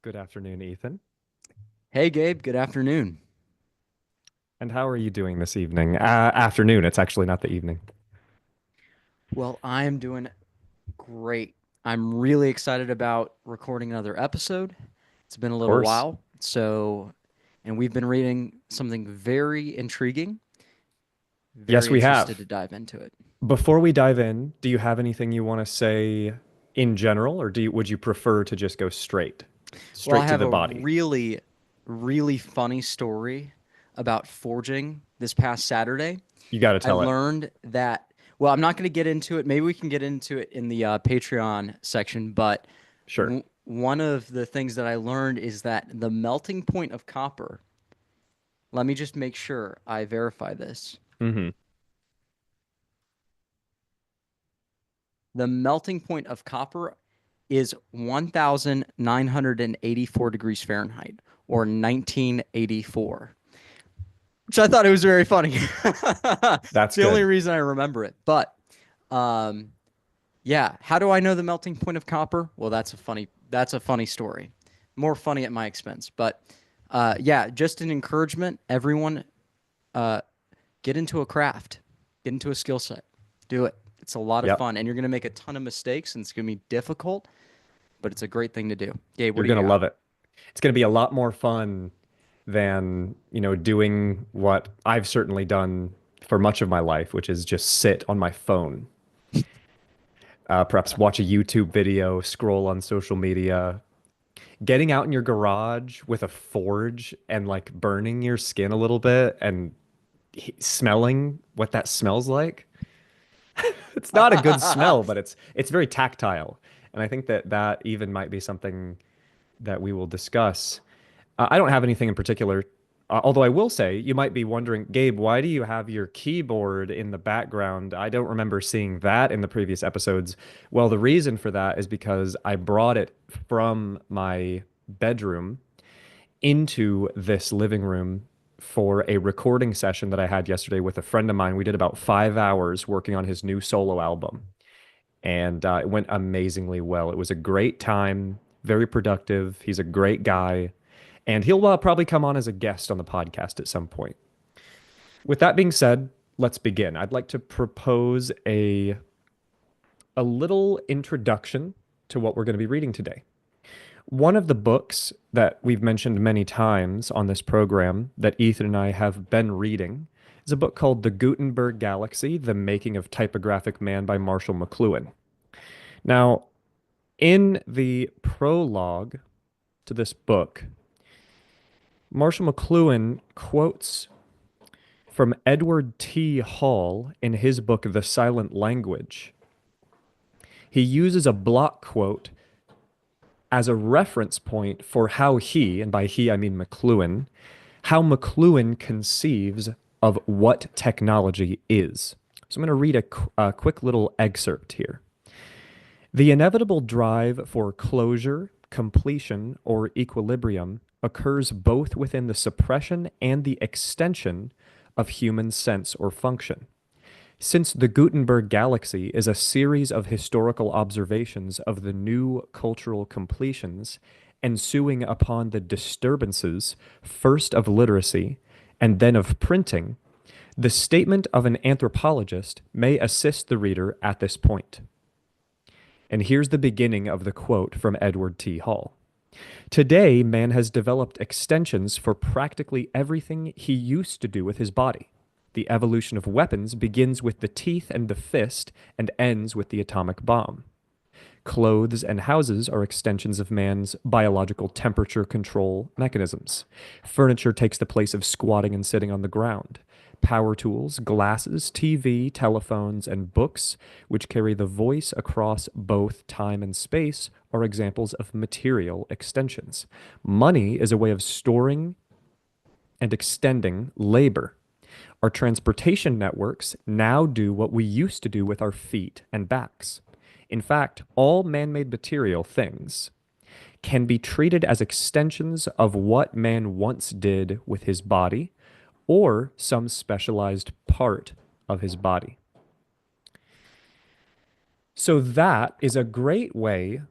Good afternoon, Ethan. Hey Gabe, good afternoon. And how are you doing this evening? Afternoon. It's actually not the evening. Well, I'm doing great. I'm really excited about recording another episode. It's been a Of little course. while, and we've been reading something very intriguing, Yes, very we interested have. to dive into it. Before we dive in, do you have anything you want to say in general, or would you prefer to just go Well, I straight to have the a body? really funny story about forging this past Saturday. You got to I tell it. learned that, well, I'm not going to get into it. Maybe we can get into it in the Patreon section, but Sure. one of the things that I learned is that the melting point of copper, let me just make sure I verify this. Hmm. The melting point of copper is 1,984 degrees Fahrenheit or 1984, which I thought it was very funny. It's That's the only good. reason I remember it. But um, yeah, how do I know the melting point of copper? Well, that's a funny story. More funny at my expense. But yeah, just an encouragement. Everyone, uh, get into a craft, get into a skill set, do it. It's a lot of Yep. fun, and you're gonna make a ton of mistakes, and it's gonna be difficult, but it's a great thing to do. Gabe, what You're do you going to got? love it. It's going to be a lot more fun than, doing what I've certainly done for much of my life, which is just sit on my phone. Perhaps watch a YouTube video, scroll on social media, getting out in your garage with a forge and like burning your skin a little bit and smelling what that smells like. It's not a good smell, but it's very tactile. And I think that that even might be something that we will discuss. I don't have anything in particular, although I will say you might be wondering, Gabe, why do you have your keyboard in the background? I don't remember seeing that in the previous episodes. Well, the reason for that is because I brought it from my bedroom into this living room for a recording session that I had yesterday with a friend of mine. We did about 5 hours working on his new solo album, and it went amazingly well. It was a great time, very productive. He's a great guy, and he'll probably come on as a guest on the podcast at some point. With that being said, let's begin. I'd like to propose a little introduction to what we're going to be reading today. One of the books that we've mentioned many times on this program that Ethan and I have been reading is a book called The Gutenberg Galaxy: The Making of Typographic Man by Marshall McLuhan. Now, in the prologue to this book, Marshall McLuhan quotes from Edward T. Hall in his book The Silent Language. He uses a block quote as a reference point for how he, and by he I mean McLuhan, how McLuhan conceives of what technology is. So I'm going to read a quick little excerpt here. The inevitable drive for closure, completion, or equilibrium occurs both within the suppression and the extension of human sense or function. Since the Gutenberg galaxy is a series of historical observations of the new cultural completions ensuing upon the disturbances, first of literacy and then of printing, the statement of an anthropologist may assist the reader at this point. And here's the beginning of the quote from Edward T. Hall. Today, man has developed extensions for practically everything he used to do with his body. The evolution of weapons begins with the teeth and the fist and ends with the atomic bomb. Clothes and houses are extensions of man's biological temperature control mechanisms. Furniture takes the place of squatting and sitting on the ground. Power tools, glasses, TV, telephones, and books, which carry the voice across both time and space, are examples of material extensions. Money is a way of storing and extending labor. Our transportation networks now do what we used to do with our feet and backs. In fact, all man made material things can be treated as extensions of what man once did with his body or some specialized part of his body. So, that is a great way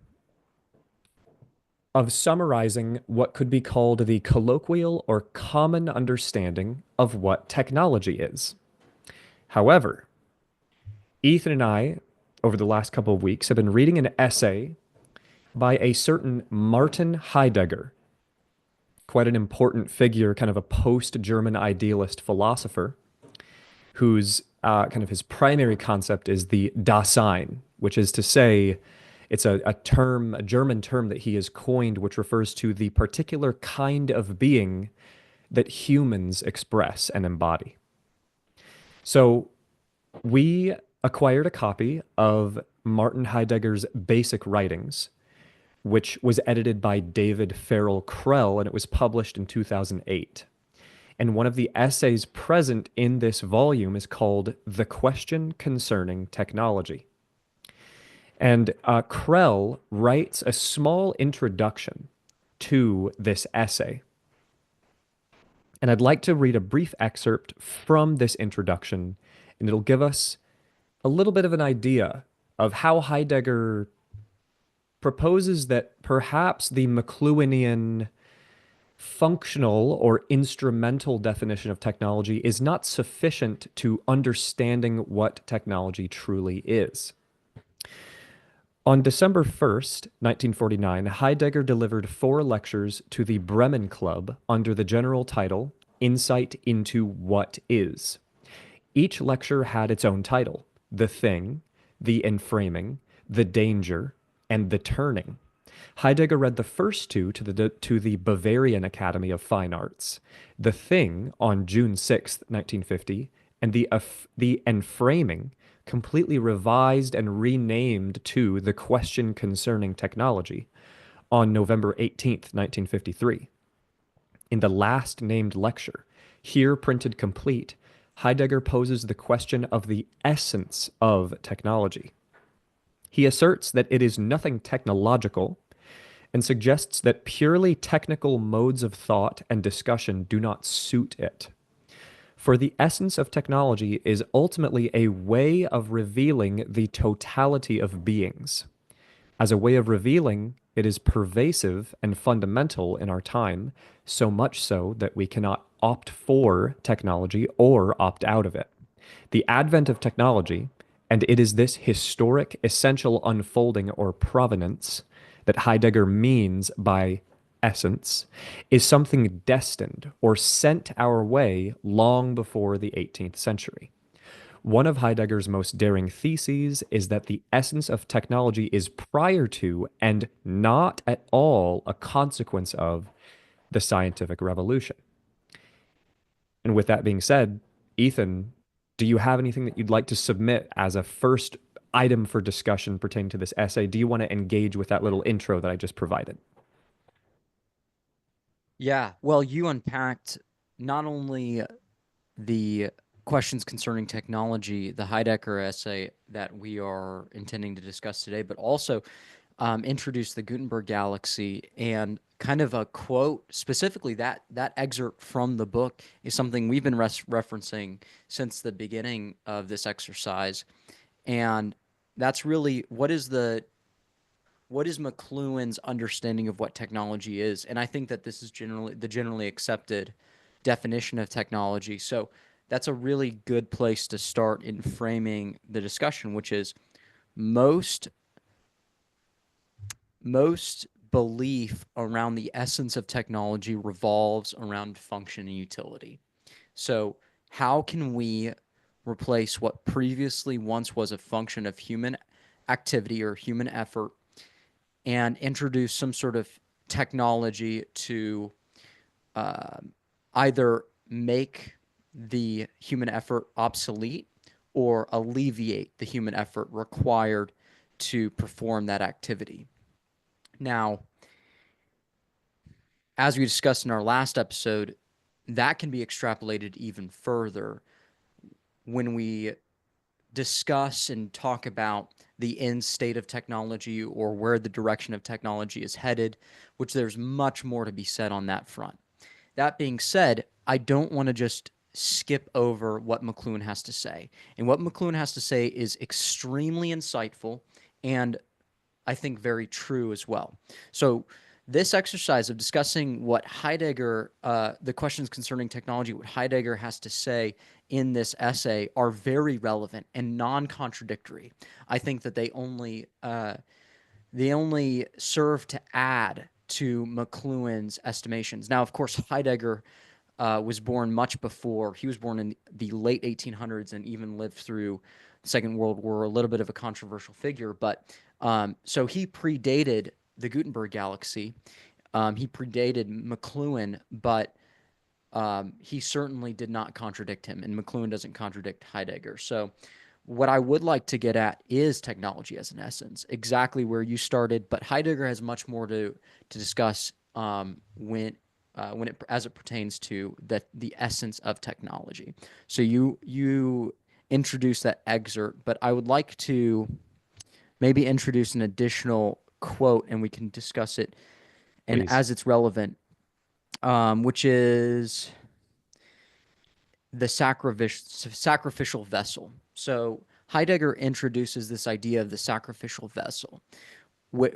of summarizing what could be called the colloquial or common understanding of what technology is. However, Ethan and I, over the last couple of weeks, have been reading an essay by a certain Martin Heidegger, quite an important figure, kind of a post-German idealist philosopher, whose kind of his primary concept is the Dasein, which is to say, it's a term, a German term that he has coined, which refers to the particular kind of being that humans express and embody. So we acquired a copy of Martin Heidegger's basic writings, which was edited by David Farrell Krell, and it was published in 2008. And one of the essays present in this volume is called The Question Concerning Technology. And Krell writes a small introduction to this essay. And I'd like to read a brief excerpt from this introduction, and it'll give us a little bit of an idea of how Heidegger proposes that perhaps the McLuhanian functional or instrumental definition of technology is not sufficient to understanding what technology truly is. On December 1st, 1949, Heidegger delivered 4 lectures to the Bremen Club under the general title Insight into What Is. Each lecture had its own title: The Thing, The Enframing, The Danger, and The Turning. Heidegger read the first 2 to the Bavarian Academy of Fine Arts: The Thing on June 6th, 1950, and the Enframing, completely revised and renamed to The Question Concerning Technology, on November 18th, 1953. In the last named lecture, here printed complete, Heidegger poses the question of the essence of technology. He asserts that it is nothing technological and suggests that purely technical modes of thought and discussion do not suit it. For the essence of technology is ultimately a way of revealing the totality of beings. As a way of revealing, it is pervasive and fundamental in our time, so much so that we cannot opt for technology or opt out of it. The advent of technology, and it is this historic essential unfolding or provenance that Heidegger means by essence, is something destined or sent our way long before the 18th century. One of Heidegger's most daring theses is that the essence of technology is prior to and not at all a consequence of the scientific revolution. And with that being said, Ethan, do you have anything that you'd like to submit as a first item for discussion pertaining to this essay? Do you want to engage with that little intro that I just provided? Yeah, well, you unpacked not only the questions concerning technology, the Heidegger essay that we are intending to discuss today, but also introduced the Gutenberg galaxy, and kind of a quote specifically. That excerpt from the book is something we've been referencing since the beginning of this exercise, and that's really what is McLuhan's understanding of what technology is. And I think that this is generally accepted definition of technology. So that's a really good place to start in framing the discussion, which is most belief around the essence of technology revolves around function and utility. So how can we replace what previously once was a function of human activity or human effort and introduce some sort of technology to either make the human effort obsolete or alleviate the human effort required to perform that activity. Now, as we discussed in our last episode, that can be extrapolated even further when we discuss and talk about the end state of technology or where the direction of technology is headed, which there's much more to be said on that front. That being said, I don't want to just skip over what McLuhan has to say. And what McLuhan has to say is extremely insightful and I think very true as well. So this exercise of discussing what Heidegger, the questions concerning technology, what Heidegger has to say in this essay are very relevant and non-contradictory. I think that they only serve to add to McLuhan's estimations. Now, of course, Heidegger was born much before. He was born in the late 1800s and even lived through the Second World War, a little bit of a controversial figure. But so he predated the Gutenberg galaxy. He predated McLuhan, but he certainly did not contradict him, and McLuhan doesn't contradict Heidegger. So what I would like to get at is technology as an essence, exactly where you started, but Heidegger has much more to discuss when it as it pertains to the essence of technology. So you introduce that excerpt, but I would like to maybe introduce an additional quote and we can discuss it and Please. as it's relevant, which is the sacrificial vessel. So Heidegger introduces this idea of the sacrificial vessel,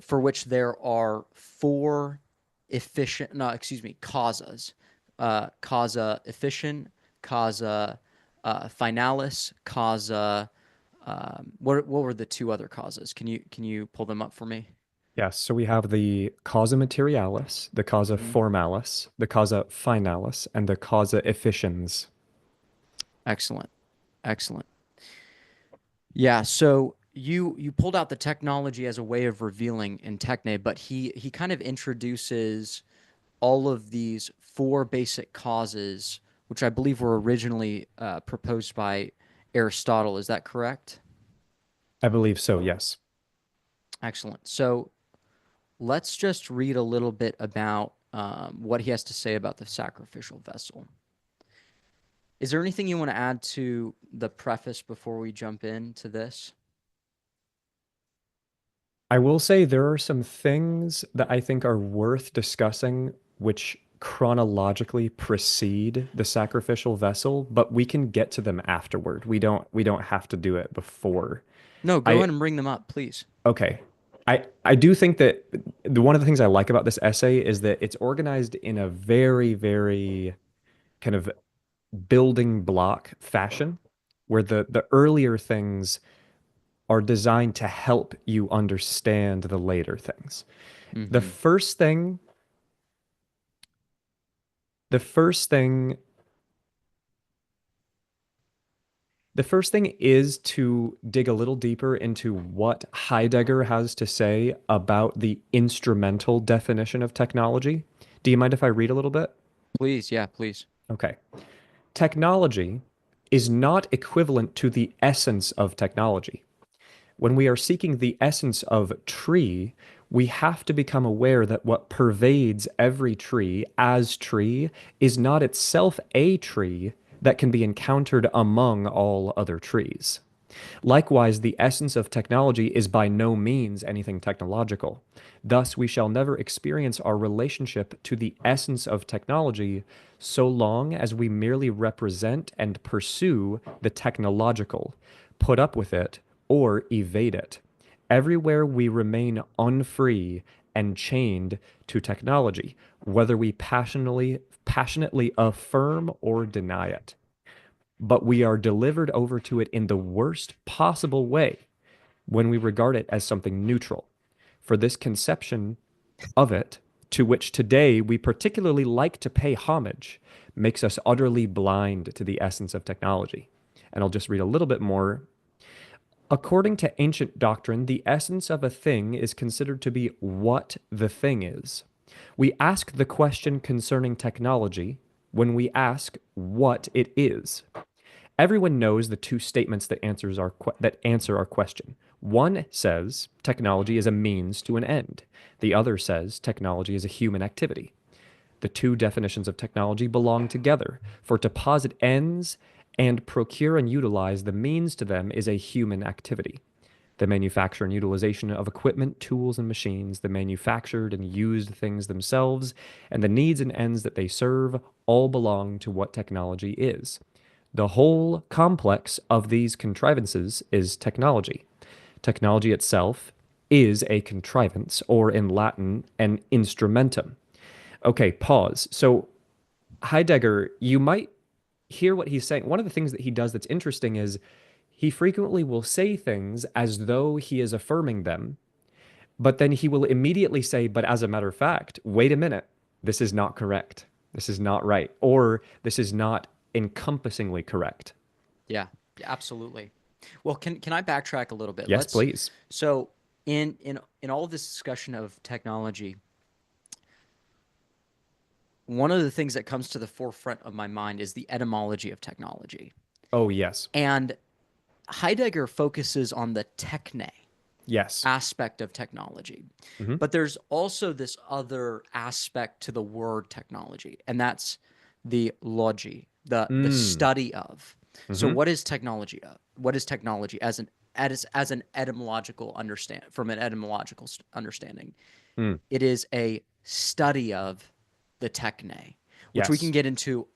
for which there are four causas. Causa efficient, causa finalis, causa. What were the two other causas? Can you pull them up for me? Yes, so we have the causa materialis, the causa Hmm. formalis, the causa finalis, and the causa efficiens. Excellent, excellent. Yeah, so you pulled out the technology as a way of revealing in Techne, but he kind of introduces all of these four basic causes, which I believe were originally proposed by Aristotle. Is that correct? I believe so, yes. Excellent. So let's just read a little bit about what he has to say about the sacrificial vessel. Is there anything you want to add to the preface before we jump into this? I will say there are some things that I think are worth discussing which chronologically precede the sacrificial vessel, but we can get to them afterward. We don't have to do it before. No, go I ahead and bring them up, please. Okay. I do think that one of the things I like about this essay is that it's organized in a very, very kind of building block fashion, where the earlier things are designed to help you understand the later things. The Mm-hmm. first thing, the first thing, the first thing is to dig a little deeper into what Heidegger has to say about the instrumental definition of technology. Do you mind if I read a little bit? Please, yeah, please. Okay. Technology is not equivalent to the essence of technology. When we are seeking the essence of tree, we have to become aware that what pervades every tree as tree is not itself a tree that can be encountered among all other trees. Likewise, the essence of technology is by no means anything technological. Thus, we shall never experience our relationship to the essence of technology so long as we merely represent and pursue the technological, put up with it, or evade it. Everywhere we remain unfree and chained to technology, whether we passionately affirm or deny it, but we are delivered over to it in the worst possible way when we regard it as something neutral. For this conception of it, to which today we particularly like to pay homage, makes us utterly blind to the essence of technology. And I'll just read a little bit more. According to ancient doctrine, the essence of a thing is considered to be what the thing is. We ask the question concerning technology when we ask what it is. Everyone knows the two statements that answer our question. One says technology is a means to an end. The other says technology is a human activity. The two definitions of technology belong together, for to posit ends and procure and utilize the means to them is a human activity. The manufacture and utilization of equipment, tools, and machines, the manufactured and used things themselves, and the needs and ends that they serve all belong to what technology is. The whole complex of these contrivances is technology. Technology itself is a contrivance, or in Latin, an instrumentum. Okay, pause. So Heidegger, you might hear what he's saying. One of the things that he does that's interesting is he frequently will say things as though he is affirming them, but then he will immediately say, but as a matter of fact, wait a minute, this is not correct. This is not right. Or this is not encompassingly correct. Yeah, absolutely. Well, can I backtrack a little bit? Yes, Let's please. so in all of this discussion of technology, one of the things that comes to the forefront of my mind is the etymology of technology. Oh, yes. And Heidegger focuses on the techne Yes. aspect of technology. Hmm. But there's also this other aspect to the word technology, and that's the logi, the Mm. study of. So Hmm. what is technology of? What is technology as an etymological understand from an etymological understanding? Mm. It is a study of the techne, which Yes. we can get into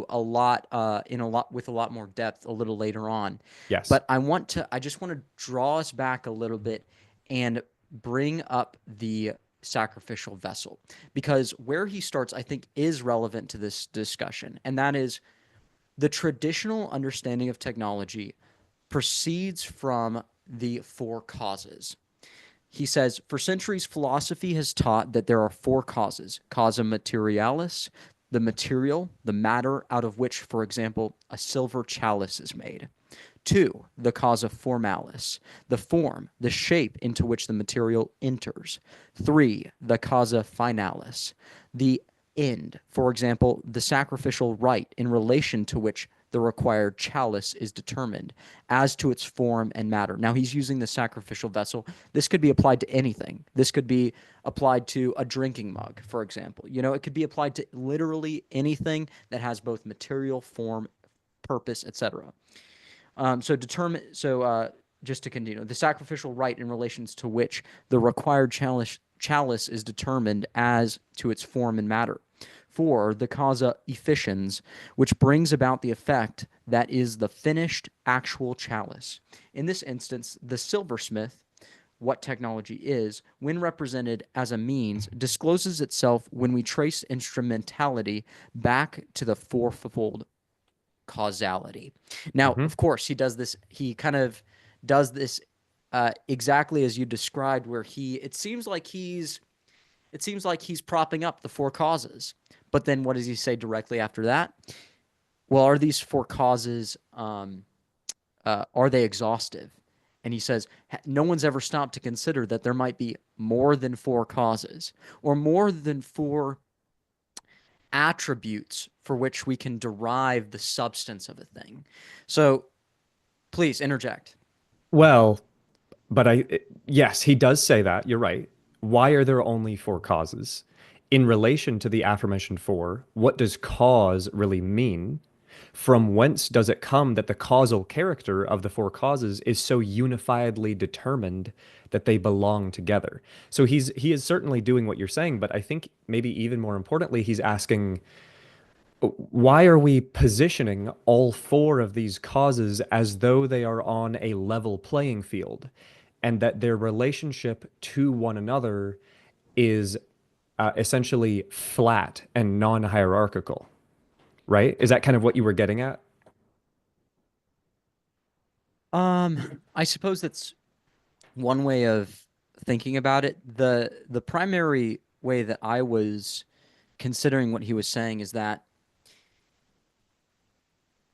a lot in a lot with a lot more depth a little later on. Yes. But I just want to draw us back a little bit and bring up the sacrificial vessel, because where he starts I think is relevant to this discussion, and that is the traditional understanding of technology proceeds from the four causes. He says, for centuries, philosophy has taught that there are four causes: causa materialis, the material, the matter out of which, for example, a silver chalice is made. Two, the causa formalis, the form, the shape into which the material enters. Three, the causa finalis, the end, for example, the sacrificial rite in relation to which the required chalice is determined as to its form and matter. Now he's using the sacrificial vessel. This could be applied to anything. This could be applied to a drinking mug, for example. You know, it could be applied to literally anything that has both material, form, purpose, etc. Just to continue, the sacrificial rite in relations to which the required chalice is determined as to its form and matter. For the causa efficiens, which brings about the effect that is the finished actual chalice. In this instance, the silversmith, what technology is, when represented as a means, discloses itself when we trace instrumentality back to the fourfold causality. Now, Hmm. of course, he does this. He kind of does this exactly as you described, where it seems like he's propping up the four causes. But then, what does he say directly after that? Well, are these four causes are they exhaustive? And he says, no one's ever stopped to consider that there might be more than four causes or more than four attributes for which we can derive the substance of a thing. So please interject. Well, but yes, he does say that. You're right. Why are there only four causes? In relation to the aforementioned four, what does cause really mean? From whence does it come that the causal character of the four causes is so unifiedly determined that they belong together? So he is certainly doing what you're saying, but I think maybe even more importantly, he's asking, why are we positioning all four of these causes as though they are on a level playing field and that their relationship to one another is essentially flat and non-hierarchical, right? Is that kind of what you were getting at? I suppose that's one way of thinking about it. The primary way that I was considering what he was saying is that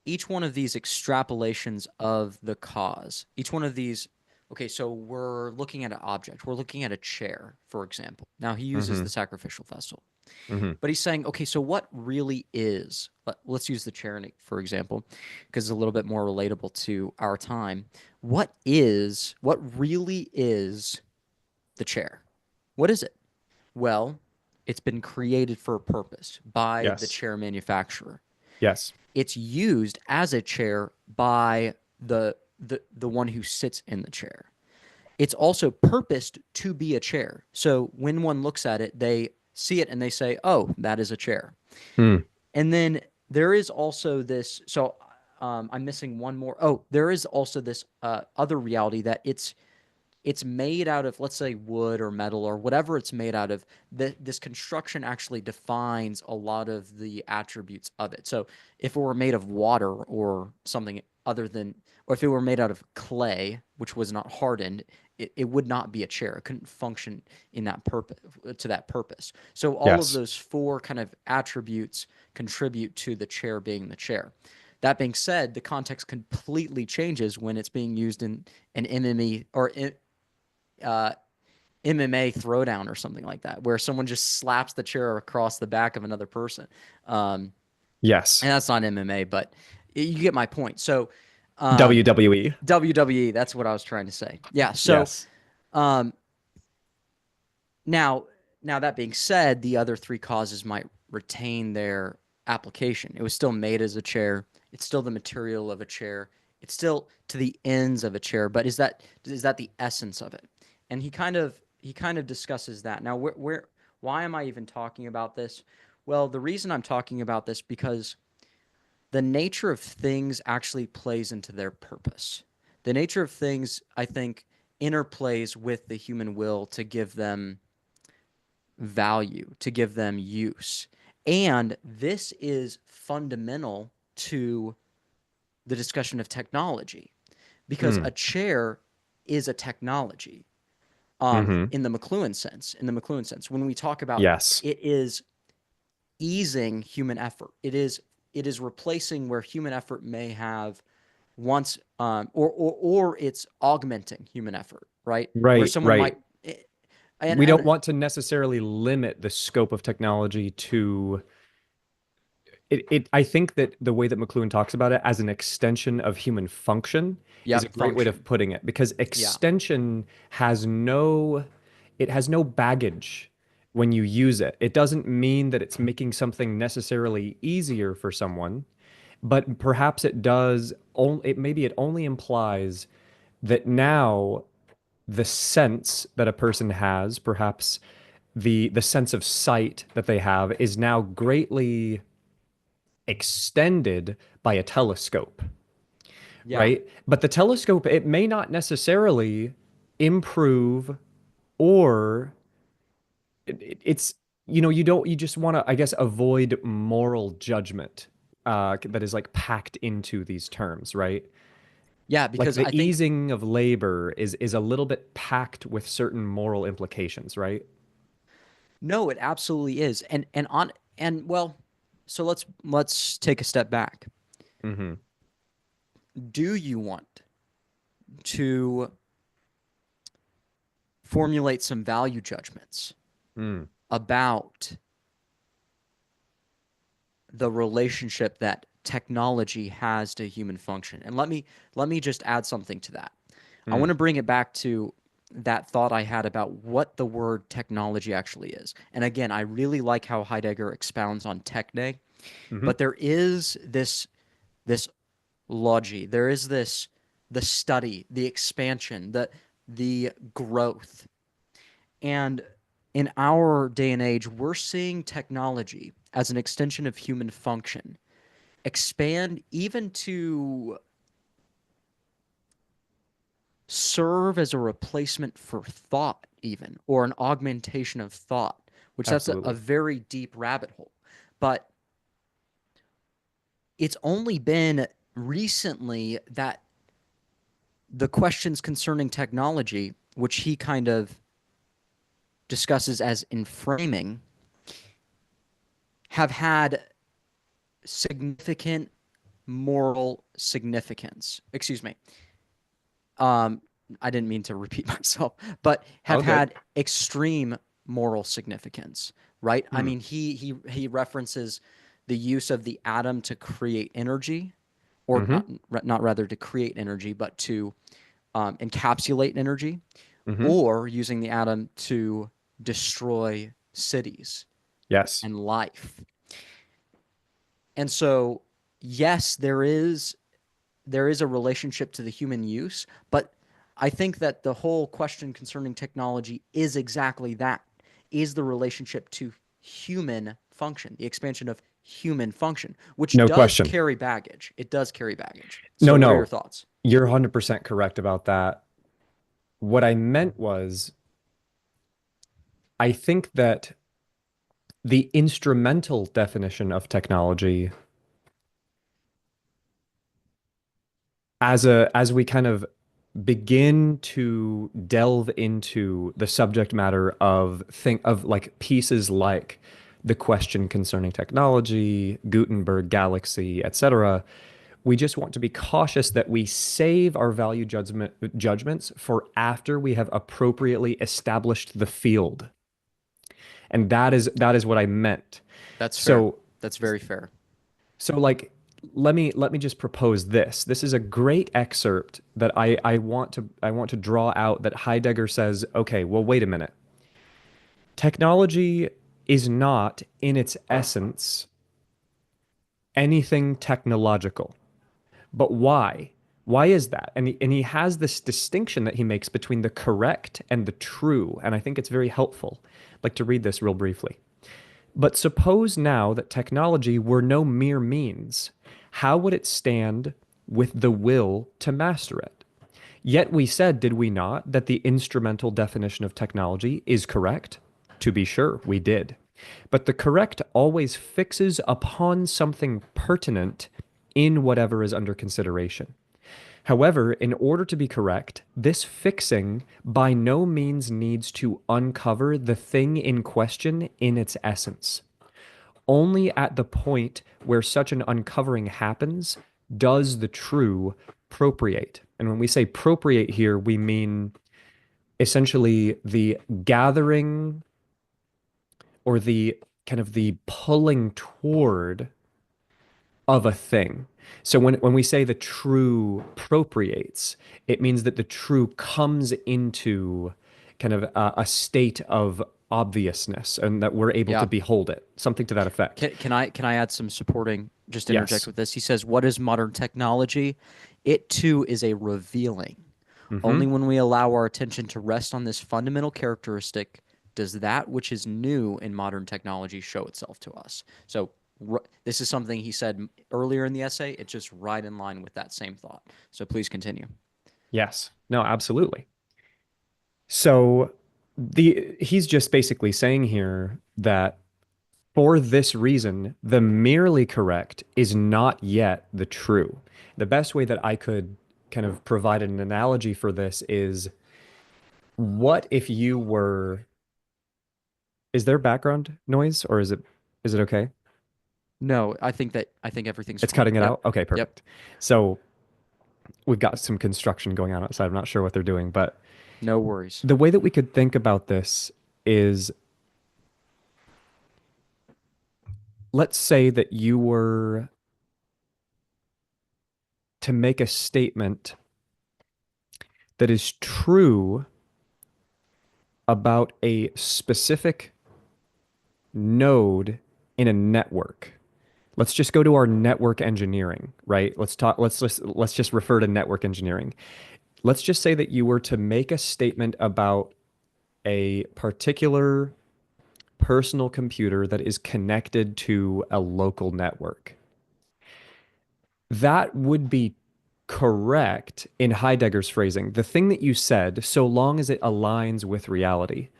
each one of these extrapolations of the cause, each one of these, okay, so we're looking at an object, we're looking at a chair, for example. Now he uses Mm-hmm. the sacrificial vessel, Mm-hmm. but he's saying, okay, so what really is, let's use the chair for example, because it's a little bit more relatable to our time. What really is the chair? What is it? Well, it's been created for a purpose by the Yes. chair manufacturer. Yes. It's used as a chair by the one who sits in the chair. It's also purposed to be a chair. So when one looks at it, they see it and they say, "Oh, that is a chair." Hmm. And then there is also this. I'm missing one more. Oh, there is also this other reality that it's made out of, let's say, wood or metal or whatever it's made out of. This construction actually defines a lot of the attributes of it. So if it were made of water or something other than, or if it were made out of clay, which was not hardened, it would not be a chair. It couldn't function in that purpose, to that purpose. So all of Yes. those four kind of attributes contribute to the chair being the chair. That being said, the context completely changes when it's being used in an MMA or MMA throwdown or something like that, where someone just slaps the chair across the back of another person. Yes. And that's not MMA, but you get my point. So, WWE. WWE, that's what I was trying to say. Yeah. So, Yes. um, now, now that being said, the other three causes might retain their application. It was still made as a chair. It's still the material of a chair. It's still to the ends of a chair. But is that the essence of it? And he kind of discusses that. Now, why am I even talking about this? Well, the reason I'm talking about this because the nature of things actually plays into their purpose. The nature of things, I think, interplays with the human will to give them value, to give them use. And this is fundamental to the discussion of technology because Mm. a chair is a technology Hmm. in the McLuhan sense. In the McLuhan sense, when we talk about Yes. it is easing human effort, it is replacing where human effort may have once or it's augmenting human effort, right? Where Right, someone right. might and We don't and want to necessarily limit the scope of technology to I think that the way that McLuhan talks about it as an extension of human function is a yep, great way function. of putting it because Yeah. extension has no it has no baggage when you use it. It doesn't mean that it's making something necessarily easier for someone, but perhaps it does maybe it only implies that now the sense that a person has, perhaps the sense of sight that they have is now greatly extended by a telescope, Yeah. right? But the telescope, it may not necessarily improve or it's, you just want to, I guess, avoid moral judgment that is like packed into these terms, right? Yeah, Like because the I think easing of labor is a little bit packed with certain moral implications, right? no, it absolutely is. And well, so let's take a step back. Mm-hmm. Do you want to formulate some value judgments Mm. about the relationship that technology has to human function? And let me just add something to that. I want Mm. to bring it back to that thought I had about what the word technology actually is. And again, I really like how Heidegger expounds on techne, Mm-hmm. but there is this logi. There is this the study, the expansion, the growth. And in our day and age, we're seeing technology as an extension of human function expand even to serve as a replacement for thought, even, or an augmentation of thought, which that's a Absolutely. very deep rabbit hole. But it's only been recently that the questions concerning technology, which he kind of discusses as in framing, have had significant moral significance. Excuse me. Um, I didn't mean to repeat myself, but have Oh, good. had extreme moral significance, right? I Hmm. mean, he references the use of the atom to create energy, or Mm-hmm. not rather to create energy, but to encapsulate energy, Mm-hmm. or using the atom to destroy cities Yes. and life. And so, yes, there is a relationship to the human use, but I think that the whole question concerning technology is exactly that, is the relationship to human function, the expansion of human function, which No does question. carry baggage. It does carry baggage. No, So what are your no. thoughts? You're 100% correct about that. What I meant was, I think that the instrumental definition of technology, as we kind of begin to delve into the subject matter of like pieces like the question concerning technology, Gutenberg, Galaxy, etc., we just want to be cautious that we save our judgments for after we have appropriately established the field. And that is what I meant. That's fair. So That's very fair. like let me just propose this. This is a great excerpt that I want to draw out that Heidegger says, okay, well, wait a minute. Technology is not in its essence anything technological. But why? Why is that? And he has this distinction that he makes between the correct and the true, and I think it's very helpful. I'd like to read this real briefly. But suppose now that technology were no mere means, how would it stand with the will to master it? Yet we said, did we not, that the instrumental definition of technology is correct? To be sure, we did. But the correct always fixes upon something pertinent in whatever is under consideration. However, in order to be correct, this fixing by no means needs to uncover the thing in question in its essence. Only at the point where such an uncovering happens does the true propriate. And when we say propriate here, we mean essentially the gathering or the kind of the pulling toward of a thing. So when we say the true propriates, it means that the true comes into kind of a state of obviousness and that we're able to Yeah. behold it, something to that effect. Can I add some supporting, just interject Yes. with this? He says, what is modern technology? It too is a revealing. Hmm. Only when we allow our attention to rest on this fundamental characteristic does that which is new in modern technology show itself to us. So this is something he said earlier in the essay. It's just right in line with that same thought. So please continue. Yes. No, absolutely. So he's just basically saying here that for this reason, the merely correct is not yet the true. The best way that I could kind of provide an analogy for this is, what if you were, is there background noise or is it okay? No, I think everything's It's fine with cutting it that. out? Okay, Yep. perfect. So we've got some construction going on outside. I'm not sure what they're doing, but No worries. the way that we could think about this is, let's say that you were to make a statement that is true about a specific node in a network. Let's just go to our network engineering, right? Let's just refer to network engineering. Let's just say that you were to make a statement about a particular personal computer that is connected to a local network. That would be correct in Heidegger's phrasing. The thing that you said, so long as it aligns with reality,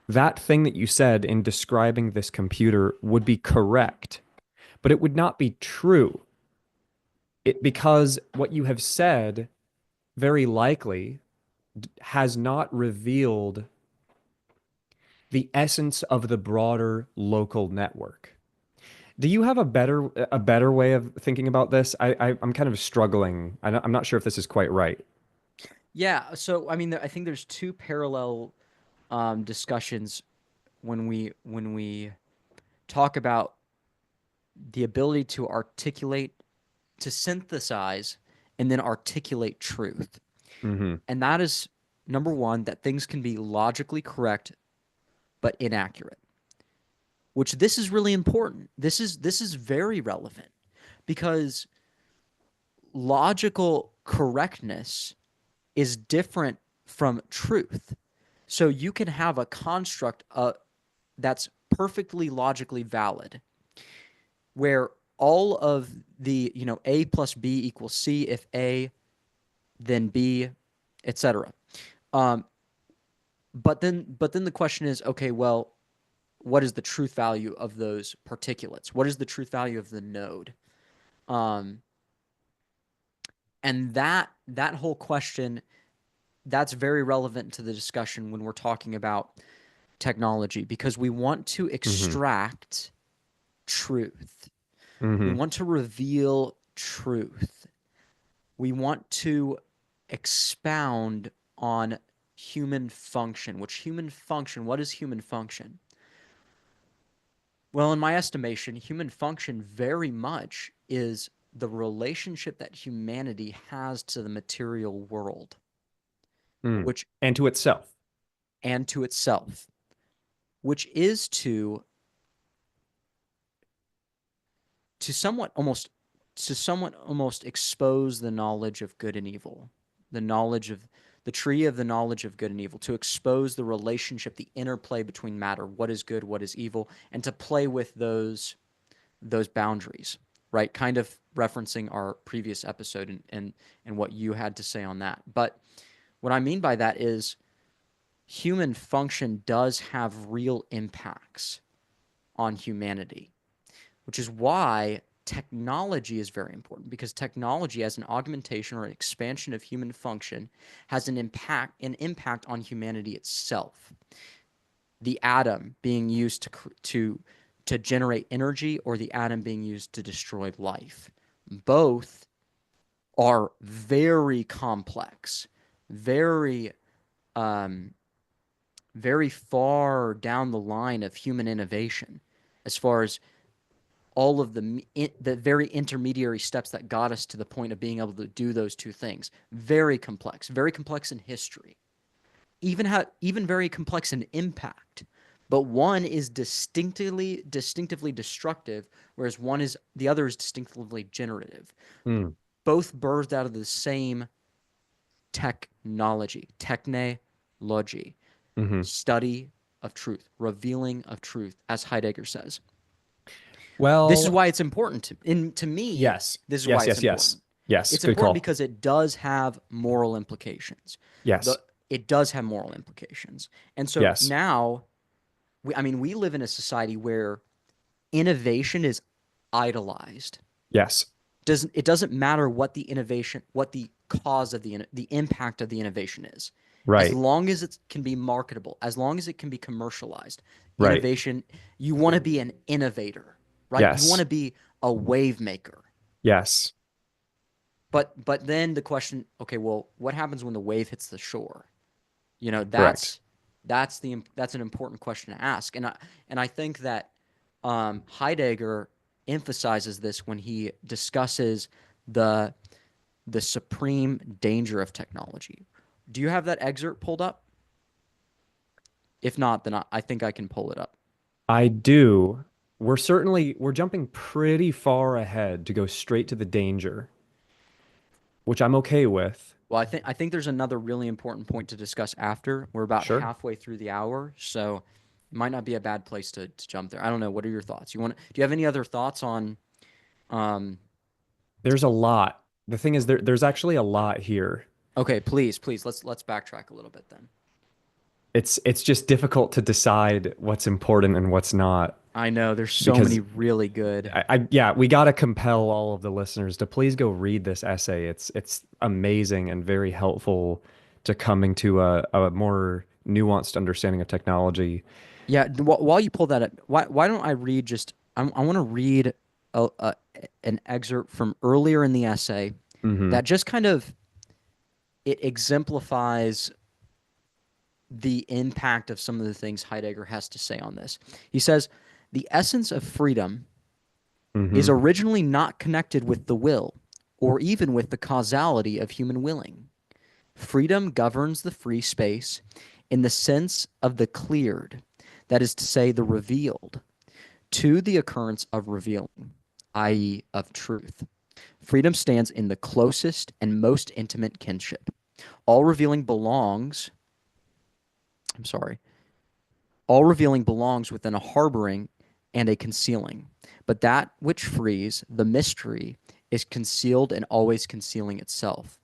that thing that you said in describing this computer would be correct, but it would not be true. Because what you have said very likely has not revealed the essence of the broader local network. Do you have a better way of thinking about this? I'm kind of struggling. I'm not sure if this is quite right. Yeah. So I mean, I think there's two parallel discussions when we talk about the ability to articulate, to synthesize, and then articulate truth. Hmm. And that is number one, that things can be logically correct but inaccurate. Which this is really important. This is very relevant because logical correctness is different from truth. So you can have a construct that's perfectly logically valid, where all of the, A plus B equals C if A, then B, etc. Um, but then the question is, okay, well, what is the truth value of those particulates? What is the truth value of the node? Um, and that whole question, that's very relevant to the discussion when we're talking about technology, because we want to Hmm. extract truth. We Hmm. want to reveal truth. We want to expound on human function. What is human function? Well, in my estimation, human function very much is the relationship that humanity has to the material world, Mm. which And to itself. and to itself, which is to somewhat almost somewhat almost expose the knowledge of good and evil, the knowledge of the tree of the knowledge of good and evil, to expose the relationship, the interplay between matter, what is good, what is evil, and to play with those boundaries, right? Kind of referencing our previous episode and what you had to say on that. But what I mean by that is human function does have real impacts on humanity, which is why technology is very important, because technology as an augmentation or an expansion of human function has an impact on humanity itself. The atom being used to generate energy, or the atom being used to destroy life. Both are very complex, very um, very far down the line of human innovation, as far as all of the very intermediary steps that got us to the point of being able to do those two things. Very complex in history, even very complex in impact. But one is distinctively destructive, whereas the other is distinctively generative. Mm. Both birthed out of the same technology, Hmm. study of truth, revealing of truth, as Heidegger says. This is Well, why it's important to me. yes. This is why Yes, it's yes, yes. important. Yes, It's good important call. because it does have moral implications. The Yes. It does have moral implications, and so Yes. now we live in a society where innovation is idolized. Yes. Doesn't matter what the innovation, what the cause of the impact of the innovation is, as Right. long as it can be marketable, as long as it can be commercialized. Right. Innovation, you want to be an innovator, right? You want Yes. to be a wave maker. Yes. But then the question, okay, well, what happens when the wave hits the shore? You know, Correct. that's an important question to ask. And I think that Heidegger emphasizes this when he discusses the the supreme danger of technology. Do you have that excerpt pulled up? If not, then I think I can pull it up. I do. We're jumping pretty far ahead to go straight to the danger, which I'm okay with. Well, I think there's another really important point to discuss after. We're about Sure. halfway through the hour, so it might not be a bad place to jump there. I don't know. What are your thoughts? Do you have any other thoughts on um There's a lot. The thing is there's actually a lot here. okay, please let's backtrack a little bit then. It's just difficult to decide what's important and what's not I know there's so because many really good. yeah, we got to compel all of the listeners to please go read this essay. It's amazing and very helpful to coming to a more nuanced understanding of technology. Yeah, while you pull that up, why don't I read just I want to read an excerpt from earlier in the essay Hmm. that just kind of it exemplifies the impact of some of the things Heidegger has to say on this. He says, "The essence of freedom is Hmm. originally not connected with the will or even with the causality of human willing. Freedom governs the free space in the sense of the cleared, that is to say, the revealed, to the occurrence of revealing, i.e., of truth. Freedom stands in the closest and most intimate kinship. All revealing belongs, I'm sorry, all revealing belongs within a harboring and a concealing. But that which frees, the mystery, is concealed and always concealing itself.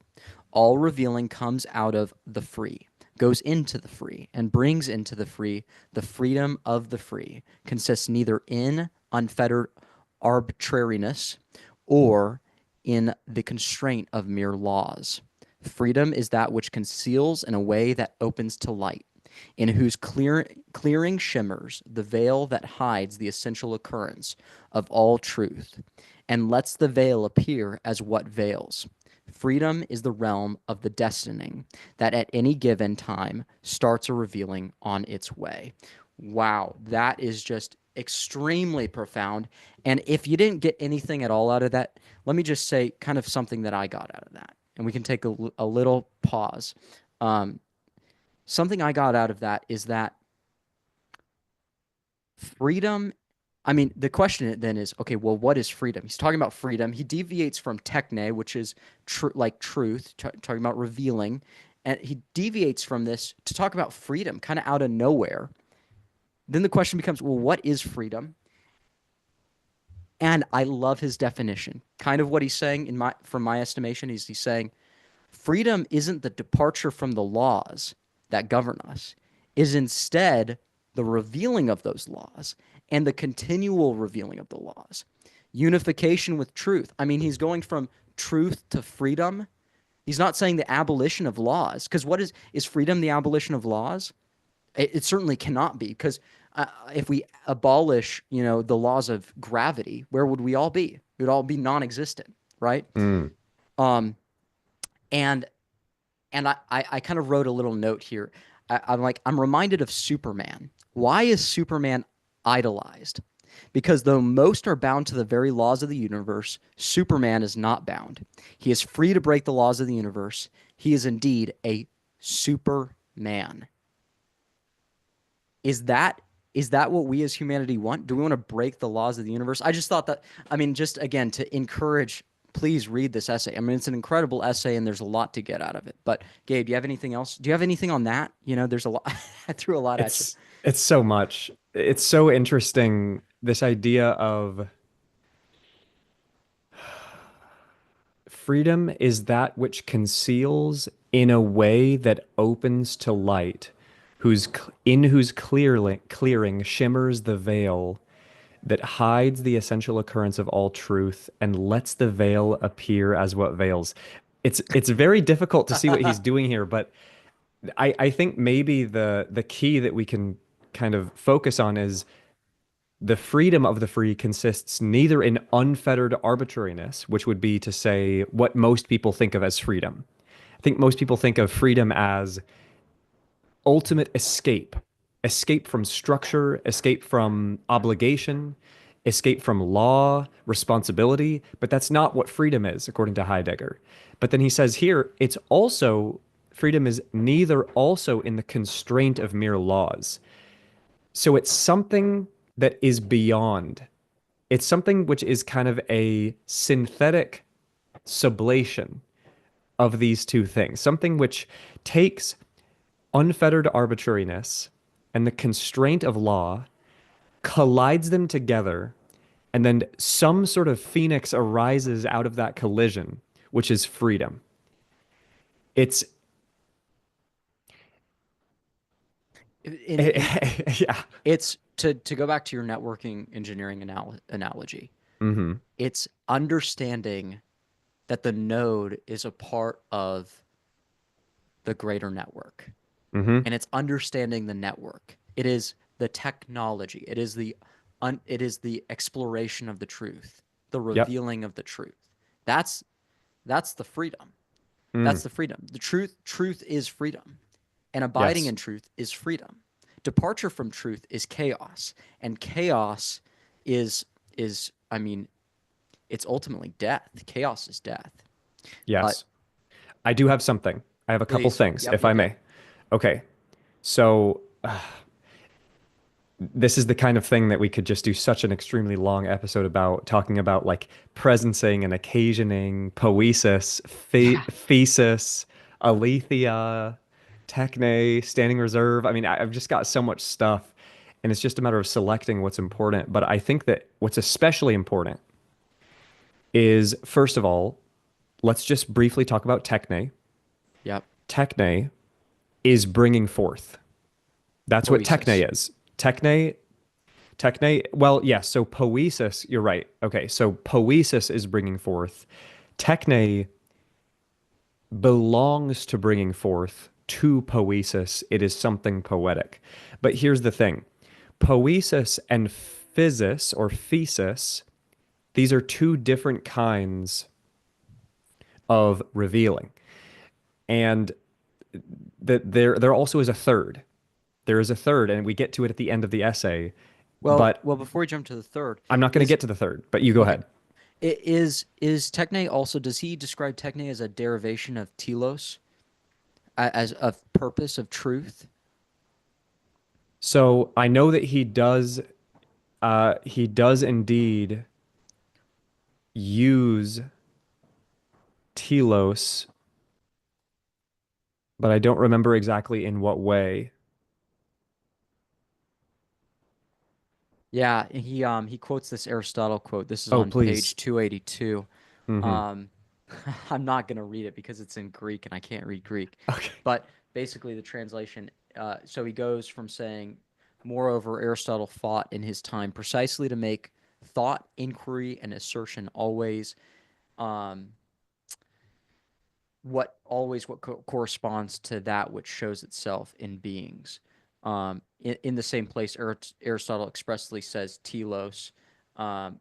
All revealing comes out of the free. goes into the free and brings into the free the freedom of the free, consists neither in unfettered arbitrariness or in the constraint of mere laws. Freedom is that which conceals in a way that opens to light, in whose clearing shimmers the veil that hides the essential occurrence of all truth, and lets the veil appear as what veils. Freedom is the realm of the destining that at any given time starts a revealing on its way. Wow, that is just extremely profound. And if you didn't get anything at all out of that, let me just say kind of something that I got out of that. And we can take a little pause. Um, Something I got out of that is that freedom. I mean, the question then is, okay, well, what is freedom? He's talking about freedom. He deviates from techne, which is like truth, talking about revealing. And he deviates from this to talk about freedom kind of out of nowhere. Then the question becomes, well, what is freedom? And I love his definition. Kind of what he's saying, from my estimation, is he's saying freedom isn't the departure from the laws that govern us, is instead the revealing of those laws and the continual revealing of the laws. Unification with truth. I mean, he's going from truth to freedom. He's not saying the abolition of laws, because what is freedom the abolition of laws? It certainly cannot be, because if we abolish, the laws of gravity, where would we all be? We would all be non-existent, right? Mm. Um, and I kind of wrote a little note here. I'm reminded of Superman. Why is Superman idolized? Because though most are bound to the very laws of the universe, Superman is not bound. He is free to break the laws of the universe. He is indeed a Superman. Is that what we as humanity want? Do we want to break the laws of the universe? I just thought that, just again, to encourage, please read this essay. It's an incredible essay and there's a lot to get out of it. But Gabe, do you have anything else? Do you have anything on that? There's a lot. I threw a lot at you. It's so much. It's so interesting, this idea of freedom is that which conceals in a way that opens to light, whose clearing shimmers the veil that hides the essential occurrence of all truth and lets the veil appear as what veils. It's very difficult to see what he's doing here, but I think maybe the key that we can kind of focus on is the freedom of the free consists neither in unfettered arbitrariness, which would be to say what most people think of as freedom. I think most people think of freedom as ultimate escape, escape from structure, escape from obligation, escape from law, responsibility, but that's not what freedom is, according to Heidegger. But then he says here, it's also, freedom is neither also in the constraint of mere laws. So it's something that is beyond. It's something which is kind of a synthetic sublation of these two things, something which takes unfettered arbitrariness and the constraint of law, collides them together, and then some sort of phoenix arises out of that collision, which is freedom. It's yeah. It's to go back to your networking engineering analogy. Mm-hmm. It's understanding that the node is a part of the greater network. Mm-hmm. And it's understanding the network. It is the technology. It is the exploration of the truth, the Yep. revealing of the truth. That's the freedom. Mm. That's the freedom. The truth is freedom. And abiding Yes. in truth is freedom. Departure from truth is chaos. And chaos is it's ultimately death. Chaos is death. Yes. I do have something. I have a couple Please. things, Yep, if you I do. may. Okay. So this is the kind of thing that we could just do such an extremely long episode about, talking about like presencing and occasioning, poesis, Yeah. thesis, aletheia, techne, standing reserve. I've just got so much stuff, and it's just a matter of selecting what's important. But I think that what's especially important is, first of all, let's just briefly talk about techne. Yep. Techne is bringing forth. That's what Poesis. techne is. Techne, well, yes. So poesis, you're right. Okay, so poesis is bringing forth. Techne belongs to bringing forth. To poesis, it is something poetic. But here's the thing: poesis and physis or thesis, these are two different kinds of revealing. And there also is a third. There is a third, and we get to it at the end of the essay. But Well, before we jump to the third, I'm not going to is get to the third, but you go okay. ahead. Is techne also, does he describe techne as a derivation of telos, as of purpose of truth? So I know that he does indeed use telos, but I don't remember exactly in what way. Yeah, he quotes this Aristotle quote. This is Oh, on please. page 282. Hmm. Um, I'm not gonna read it because it's in Greek and I can't read Greek. Okay. But basically, the translation. So he goes from saying, "Moreover, Aristotle fought in his time precisely to make thought, inquiry, and assertion always um, what corresponds to that which shows itself in beings." In the same place, Aristotle expressly says telos, and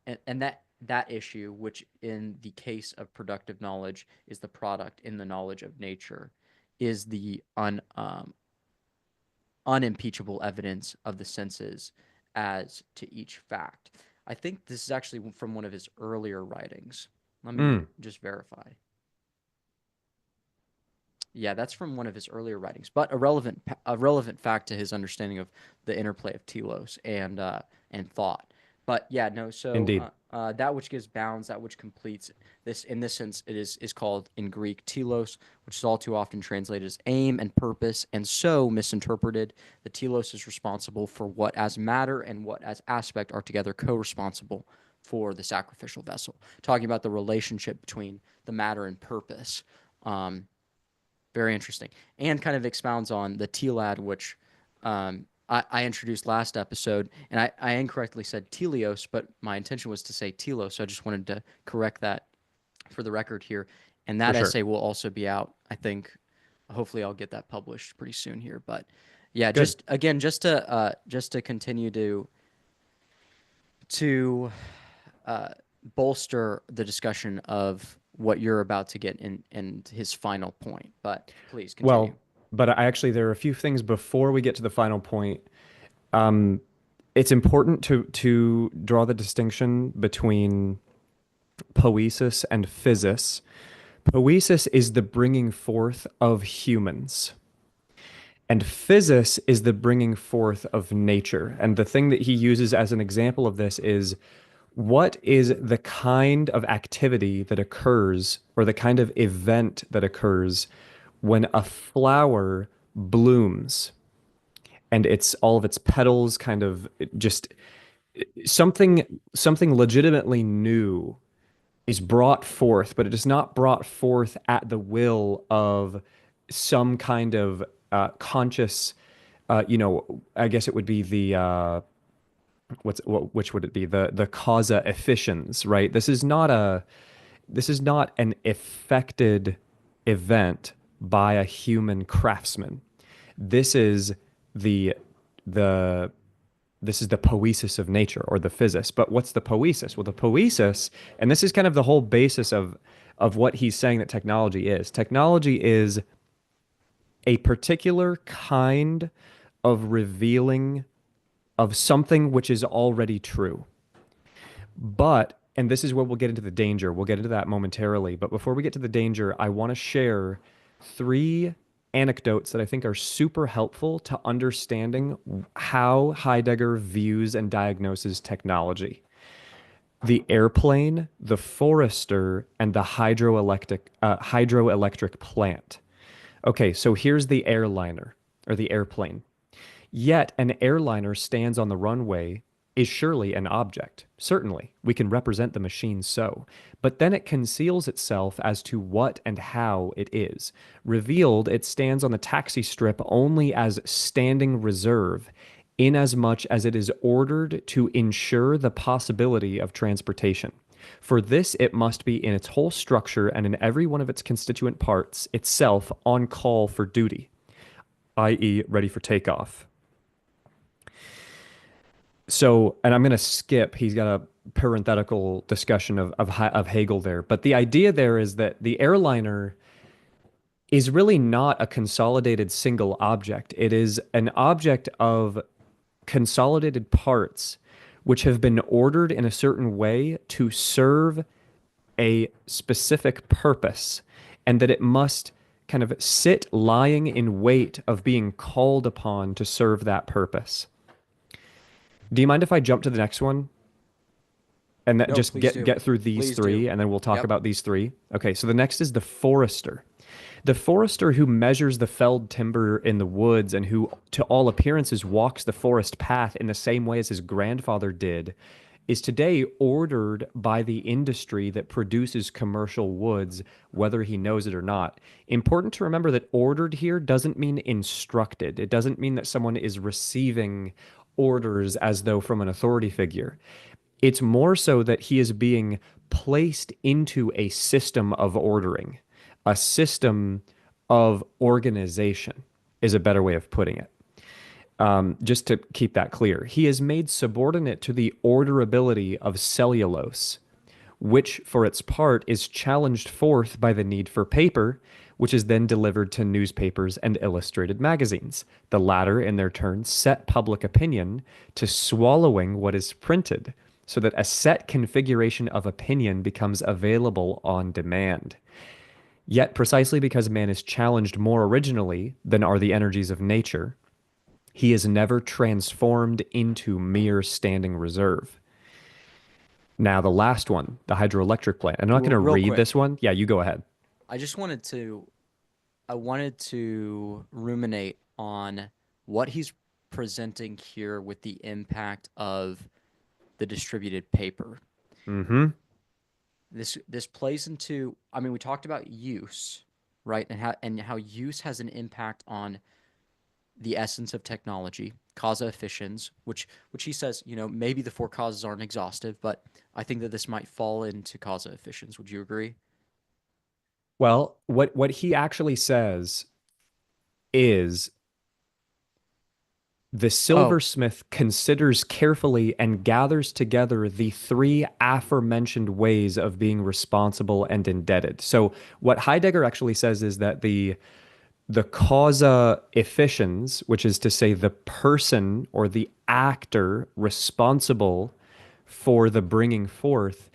that issue, which in the case of productive knowledge is the product in the knowledge of nature, is the unimpeachable evidence of the senses as to each fact. I think this is actually from one of his earlier writings. Let me Mm, just verify. Yeah, that's from one of his earlier writings, but a relevant fact to his understanding of the interplay of telos and thought. But yeah, no. So indeed. that which gives bounds, that which completes this. In this sense, it is called in Greek telos, which is all too often translated as aim and purpose, and so misinterpreted. The telos is responsible for what as matter and what as aspect are together co-responsible for the sacrificial vessel. Talking about the relationship between the matter and purpose. Um, Very interesting. And kind of expounds on the TLAD, which I introduced last episode. And I incorrectly said telios, but my intention was to say telos. So I just wanted to correct that for the record here. And For that sure. essay will also be out, I think. Hopefully, I'll get that published pretty soon here. But yeah, Good. just again, just to continue to uh, bolster the discussion of what you're about to get in his final point. But please continue. Well, but I actually, there are a few things before we get to the final point. Um, it's important to draw the distinction between poesis and physis. Poesis is the bringing forth of humans, and physis is the bringing forth of nature. And the thing that he uses as an example of this is what is the kind of activity that occurs or the kind of event that occurs when a flower blooms and it's all of its petals kind of just something legitimately new is brought forth, but it is not brought forth at the will of some kind of conscious, I guess it would be the which would it be? The causa efficiens, right? This is not an effected event by a human craftsman. This is the the this is the poesis of nature or the physis. But what's the poesis? Well, the poesis, and this is kind of the whole basis of what he's saying that technology is. Technology is a particular kind of revealing of something which is already true. But, and this is where we'll get into the danger. We'll get into that momentarily. But before we get to the danger, I want to share three anecdotes that I think are super helpful to understanding how Heidegger views and diagnoses technology. The airplane, the forester, and the hydroelectric plant. Okay, so here's the airliner or the airplane. Yet an airliner stands on the runway is surely an object. Certainly, we can represent the machine so, but then it conceals itself as to what and how it is. Revealed, it stands on the taxi strip only as standing reserve, inasmuch as it is ordered to ensure the possibility of transportation. For this, it must be in its whole structure and in every one of its constituent parts itself on call for duty, i.e., ready for takeoff. So, and I'm going to skip, he's got a parenthetical discussion of Hegel there. But the idea there is that the airliner is really not a consolidated single object. It is an object of consolidated parts which have been ordered in a certain way to serve a specific purpose, and that it must kind of sit lying in wait of being called upon to serve that purpose. Do you mind if I jump to the next one and that No, just please do. get through these Please do. three, and then we'll talk Yep. about these three? Okay, so the next is the forester. The forester who measures the felled timber in the woods and who, to all appearances, walks the forest path in the same way as his grandfather did, is today ordered by the industry that produces commercial woods, whether he knows it or not. Important to remember that ordered here doesn't mean instructed. It doesn't mean that someone is receiving orders as though from an authority figure. It's more so that he is being placed into a system of ordering, a system of organization is a better way of putting it. Just to keep that clear, he is made subordinate to the orderability of cellulose, which for its part is challenged forth by the need for paper, which is then delivered to newspapers and illustrated magazines. The latter, in their turn, set public opinion to swallowing what is printed, so that a set configuration of opinion becomes available on demand. Yet, precisely because man is challenged more originally than are the energies of nature, he is never transformed into mere standing reserve. Now, the last one, the hydroelectric plant. I'm not going to Real read quick. this one. Yeah, you go ahead. I just wanted to I wanted to ruminate on what he's presenting here with the impact of the distributed paper. Mm-hmm. This plays into, I mean, we talked about use, right? And how use has an impact on the essence of technology, causa efficiens, which he says, maybe the four causes aren't exhaustive, but I think that this might fall into causa efficiens. Would you agree? Well, what he actually says is the Oh, silversmith considers carefully and gathers together the three aforementioned ways of being responsible and indebted. So what Heidegger actually says is that the causa efficiens, which is to say the person or the actor responsible for the bringing forth,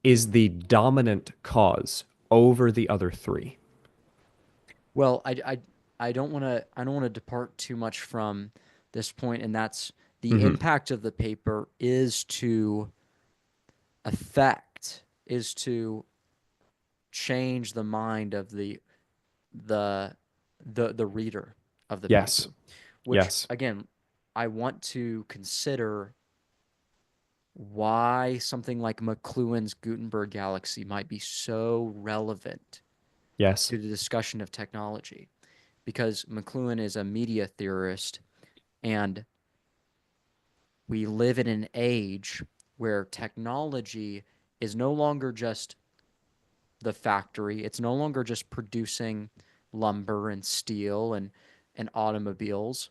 is the dominant cause over the other three. well, I don't want to depart too much from this point, and that's the Hmm. impact of the paper affect is to change the mind of the the reader of the Yes. paper, which Yes. again, I want to consider why something like McLuhan's Gutenberg galaxy might be so relevant Yes. to the discussion of technology, because McLuhan is a media theorist, and we live in an age where technology is no longer just the factory. It's no longer just producing lumber and steel and automobiles.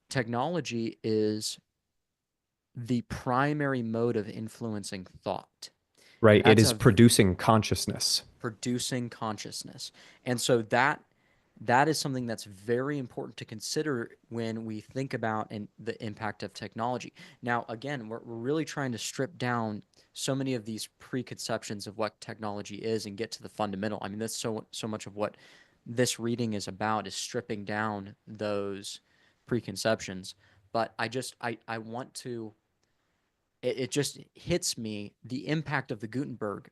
Technology is the primary mode of influencing thought. Right. It That's is a producing consciousness. producing consciousness. And so that is something that's very important to consider when we think about the impact of technology. Now, again, we're really trying to strip down so many of these preconceptions of what technology is and get to the fundamental. I mean, that's so much of what this reading is about, is stripping down those preconceptions. But I want to, it just hits me the impact of the Gutenberg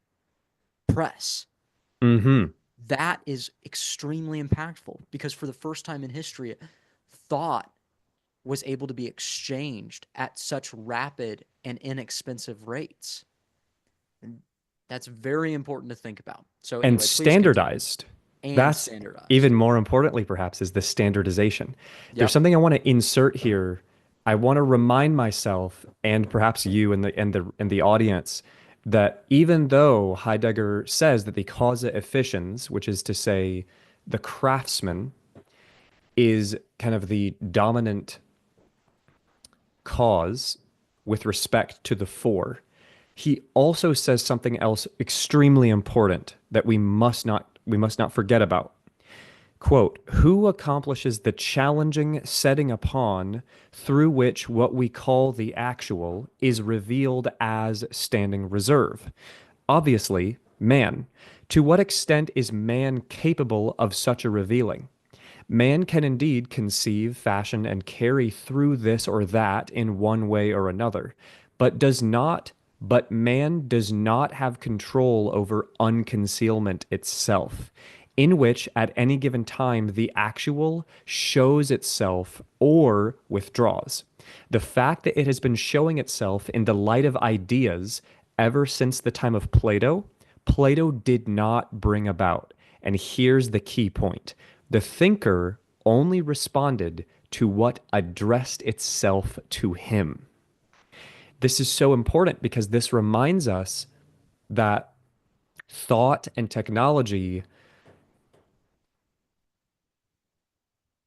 press. Hmm. That is extremely impactful, because for the first time in history, thought was able to be exchanged at such rapid and inexpensive rates. And that's very important to think about. So And anyway, please continue. standardized. And That's even standardized. more importantly, perhaps, is the standardization. There's Yep. something I want to insert here. I want to remind myself, and perhaps you and the audience, that even though Heidegger says that the causa efficiens, which is to say, the craftsman, is kind of the dominant cause with respect to the four, he also says something else extremely important that we must not forget about. Quote, who accomplishes the challenging setting upon through which what we call the actual is revealed as standing reserve? Obviously, man. To what extent is man capable of such a revealing? Man can indeed conceive, fashion, and carry through this or that in one way or another, but man does not have control over unconcealment itself, in which at any given time the actual shows itself or withdraws. The fact that it has been showing itself in the light of ideas ever since the time of Plato, Plato did not bring about. And here's the key point: the thinker only responded to what addressed itself to him. This is so important because this reminds us that thought and technology,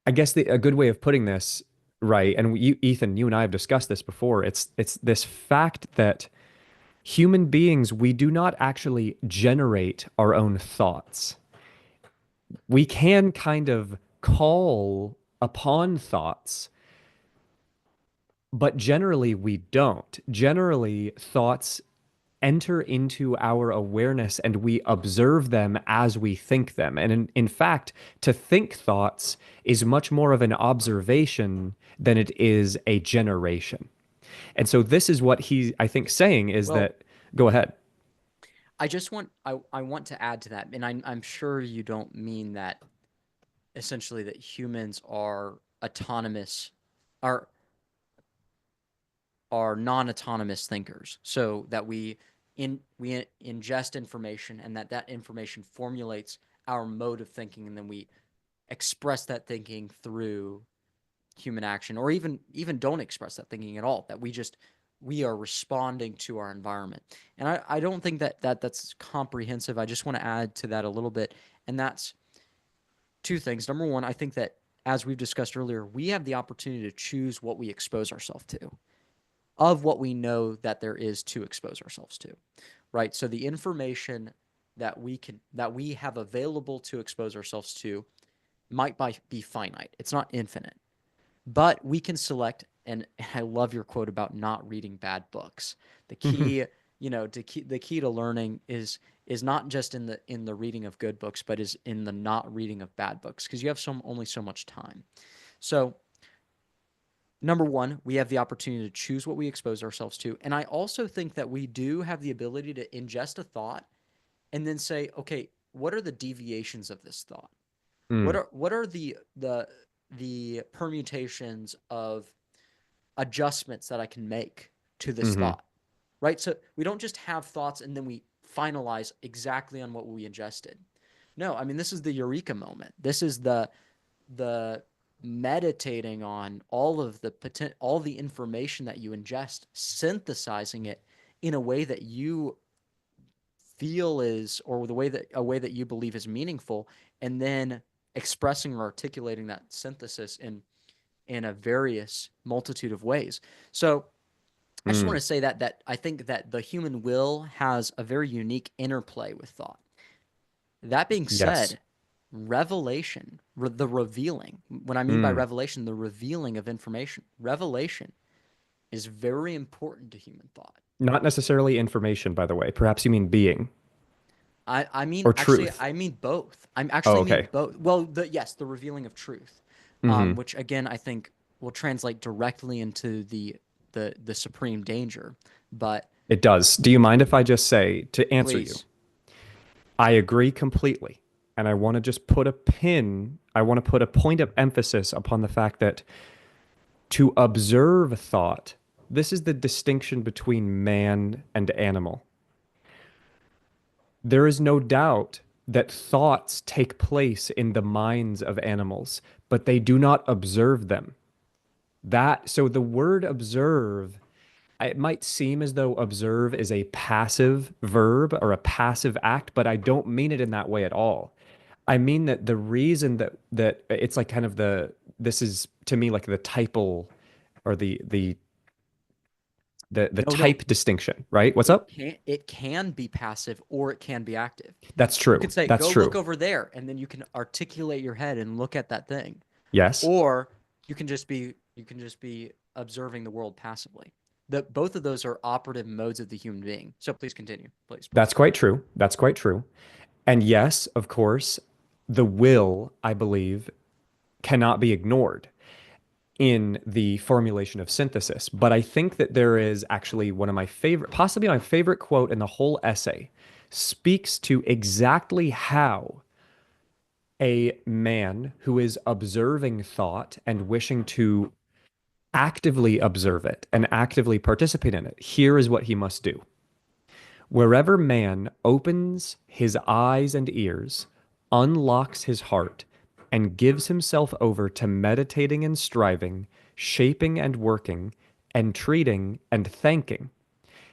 I guess a good way of putting this, right, and you, Ethan, you and I have discussed this before. It's this fact that human beings, we do not actually generate our own thoughts. We can kind of call upon thoughts, but generally we don't. Generally, thoughts enter into our awareness and we observe them as we think them. And in fact, to think thoughts is much more of an observation than it is a generation. And so this is what I think, saying is Well, that, go ahead. I want to add to that, and I'm sure you don't mean that essentially that humans are autonomous, are are non-autonomous thinkers. So that we ingest information, and that information formulates our mode of thinking, and then we express that thinking through human action, or even don't express that thinking at all. That we are responding to our environment. And I don't think that's comprehensive. I just want to add to that a little bit, and that's two things. Number one, I think that, as we've discussed earlier, we have the opportunity to choose what we expose ourselves to, of what we know that there is to expose ourselves to, right? So the information that we have available to expose ourselves to might be finite. It's not infinite, but we can select. And I love your quote about not reading bad books. The key, the key to learning is not just in the reading of good books, but is in the not reading of bad books, because you have only so much time. So number one, we have the opportunity to choose what we expose ourselves to. And I also think that we do have the ability to ingest a thought and then say, okay, what are the deviations of this thought? Mm, What are the permutations of adjustments that I can make to this hmm thought? Right? So we don't just have thoughts and then we finalize exactly on what we ingested. No, I mean, this is the eureka moment. This is the meditating on all the information that you ingest, synthesizing it in a way that you feel is, or a way that you believe is meaningful, and then expressing or articulating that synthesis in a various multitude of ways. So I just want mm, to say that I think that the human will has a very unique interplay with thought. That being yes. said, revelation, the revealing, what I mean by Mm. revelation, the revealing of information, revelation is very important to human thought. Not necessarily information, by the way. Perhaps you mean being I mean, or actually, truth. I mean both. I'm Oh, actually mean okay. both. Well, the revealing of truth, hmm which again I think will translate directly into the supreme danger. But It does. Do you mind if I just say, to answer you, please, I agree completely. And I want to just put a pin, I want to put a point of emphasis upon the fact that To observe thought, this is the distinction between man and animal. There is no doubt that thoughts take place in the minds of animals, but they do not observe them. So the word observe, it might seem as though observe is a passive verb or a passive act, but I don't mean it in that way at all. I mean that the reason that it's like kind of this is to me like the typal or the No, no, type distinction, right? What's it up? can be passive or it can be active. That's You could true. say, That's go look true. over there, and then you can articulate your head and look at that thing. Yes. Or you can just be observing the world passively. Both of those are operative modes of the human being. So please continue. Please, That's please. quite true. That's quite true. And yes, of course, the will, I believe, cannot be ignored in the formulation of synthesis. But I think that there is actually one of my favorite, possibly my favorite quote in the whole essay, speaks to exactly how a man who is observing thought and wishing to actively observe it and actively participate in it, here is what he must do. Wherever man opens his eyes and ears, unlocks his heart, and gives himself over to meditating and striving, shaping and working, entreating and thanking,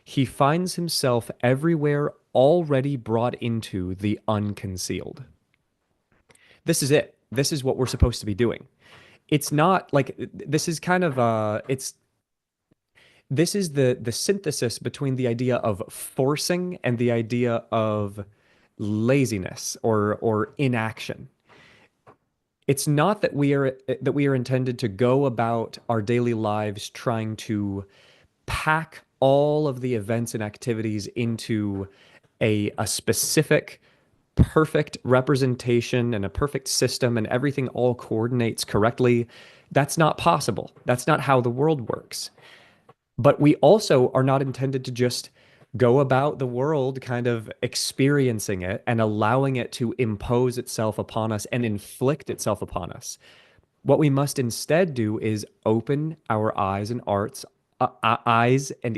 he finds himself everywhere already brought into the unconcealed. This is it. This is what we're supposed to be doing. It's not like this is kind of it's this is the synthesis between the idea of forcing and the idea of laziness or inaction. It's not that we are intended to go about our daily lives trying to pack all of the events and activities into a specific perfect representation and a perfect system and everything all coordinates correctly. That's not possible. That's not how the world works. But we also are not intended to just go about the world kind of experiencing it and allowing it to impose itself upon us and inflict itself upon us. What we must instead do is open our eyes and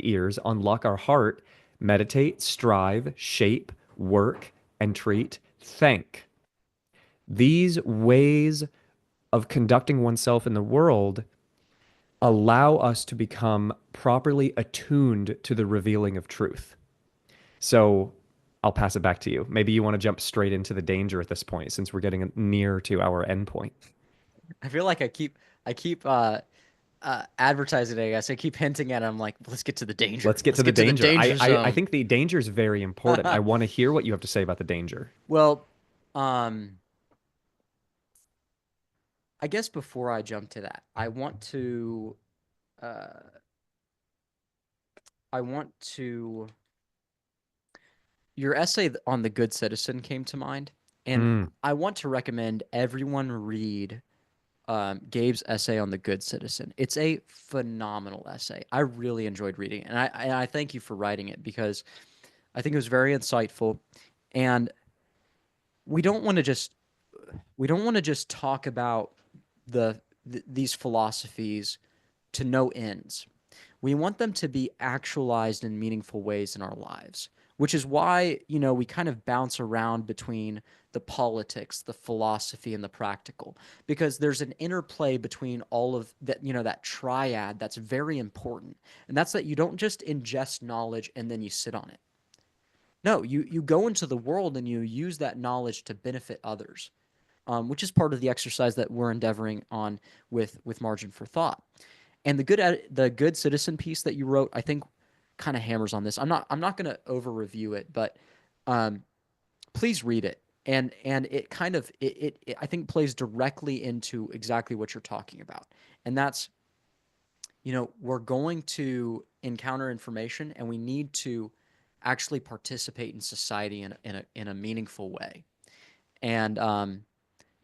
ears, unlock our heart, meditate, strive, shape, work, entreat, thank. These ways of conducting oneself in the world allow us to become properly attuned to the revealing of truth. So I'll pass it back to you. Maybe you want to jump straight into the danger at this point, since we're getting near to our endpoint. I feel like I keep advertising it, I guess. I keep hinting at it. I'm like, let's get to the danger. Let's get Let's to the get to the danger. danger I zone. think the danger is very important. I want to hear what you have to say about the danger. Well, um, I guess before I jump to that, uh, I want to, your essay on the good citizen came to mind, and Mm, I want to recommend everyone read Gabe's essay on the good citizen. It's a phenomenal essay. I really enjoyed reading it, and I thank you for writing it because I think it was very insightful, and we don't want to just we don't want to just talk about these philosophies to no ends. We want them to be actualized in meaningful ways in our lives, which is why, we kind of bounce around between the politics, the philosophy, and the practical, because there's an interplay between all of that, that triad that's very important. And that's that you don't just ingest knowledge and then you sit on it. No, you go into the world and you use that knowledge to benefit others, which is part of the exercise that we're endeavoring on with margin for thought. And the good citizen piece that you wrote, I think, kind of hammers on this. I'm not going to over review it, but um, please read it. And it kind of it I think plays directly into exactly what you're talking about. And that's, we're going to encounter information and we need to actually participate in society in a meaningful way. And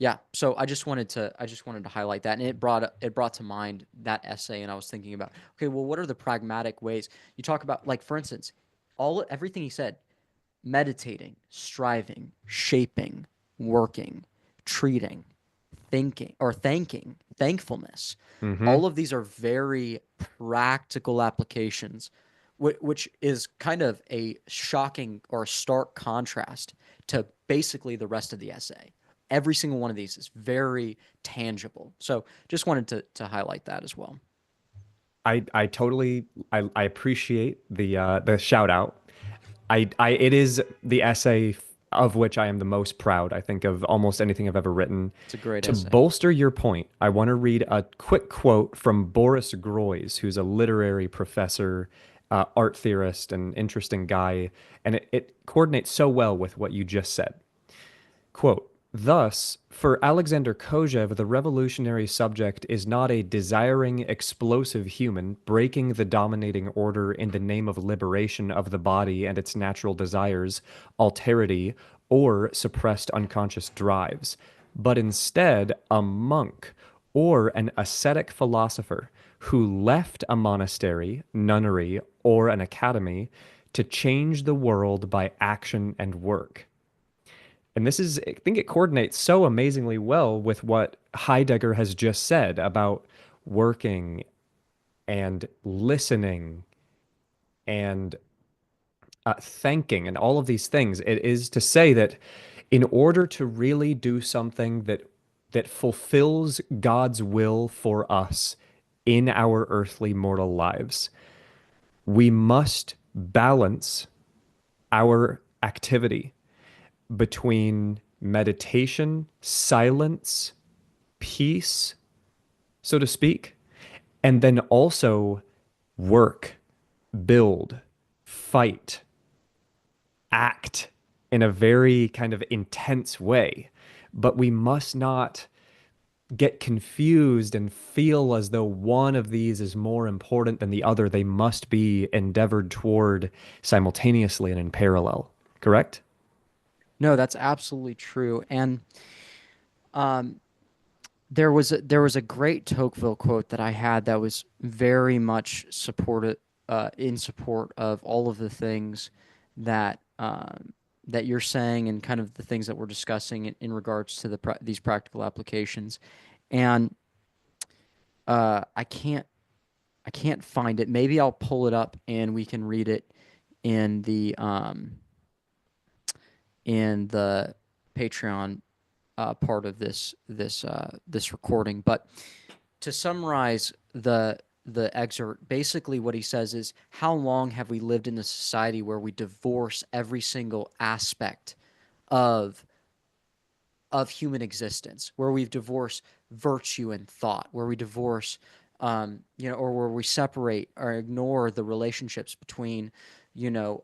yeah, so I just wanted to highlight that, and it brought to mind that essay, and I was thinking about, okay, well, what are the pragmatic ways you talk about, like, for instance, everything he said: meditating, striving, shaping, working, treating, thinking or thanking. thankfulness. Mm-hmm. All of these are very practical applications, which is kind of a shocking or stark contrast to basically the rest of the essay. Every single one of these is very tangible. So just wanted to highlight that as well. I totally I appreciate the shout out. I it is the essay of which I am the most proud, I think, of almost anything I've ever written. It's a great To essay. bolster your point, I want to read a quick quote from Boris Groys, who's a literary professor, art theorist, and interesting guy, and it coordinates so well with what you just said. Quote, thus, for Alexander Kojève, the revolutionary subject is not a desiring, explosive human breaking the dominating order in the name of liberation of the body and its natural desires, alterity, or suppressed unconscious drives, but instead a monk or an ascetic philosopher who left a monastery, nunnery, or an academy to change the world by action and work. And this is, I think it coordinates so amazingly well with what Heidegger has just said about working and listening and thanking and all of these things. It is to say that in order to really do something that fulfills God's will for us in our earthly mortal lives, we must balance our activity between meditation, silence, peace, so to speak, and then also work, build, fight, act in a very kind of intense way. But we must not get confused and feel as though one of these is more important than the other. They must be endeavored toward simultaneously and in parallel. Correct? No, that's absolutely true. And um, there was a great Tocqueville quote that I had that was very much supported in support of all of the things that that you're saying and kind of the things that we're discussing in regards to these practical applications. And I can't find it. Maybe I'll pull it up and we can read it in the Patreon part of this recording. But to summarize the excerpt, basically what he says is, how long have we lived in a society where we divorce every single aspect of human existence, where we've divorced virtue and thought, where we divorce, or where we separate or ignore the relationships between, you know,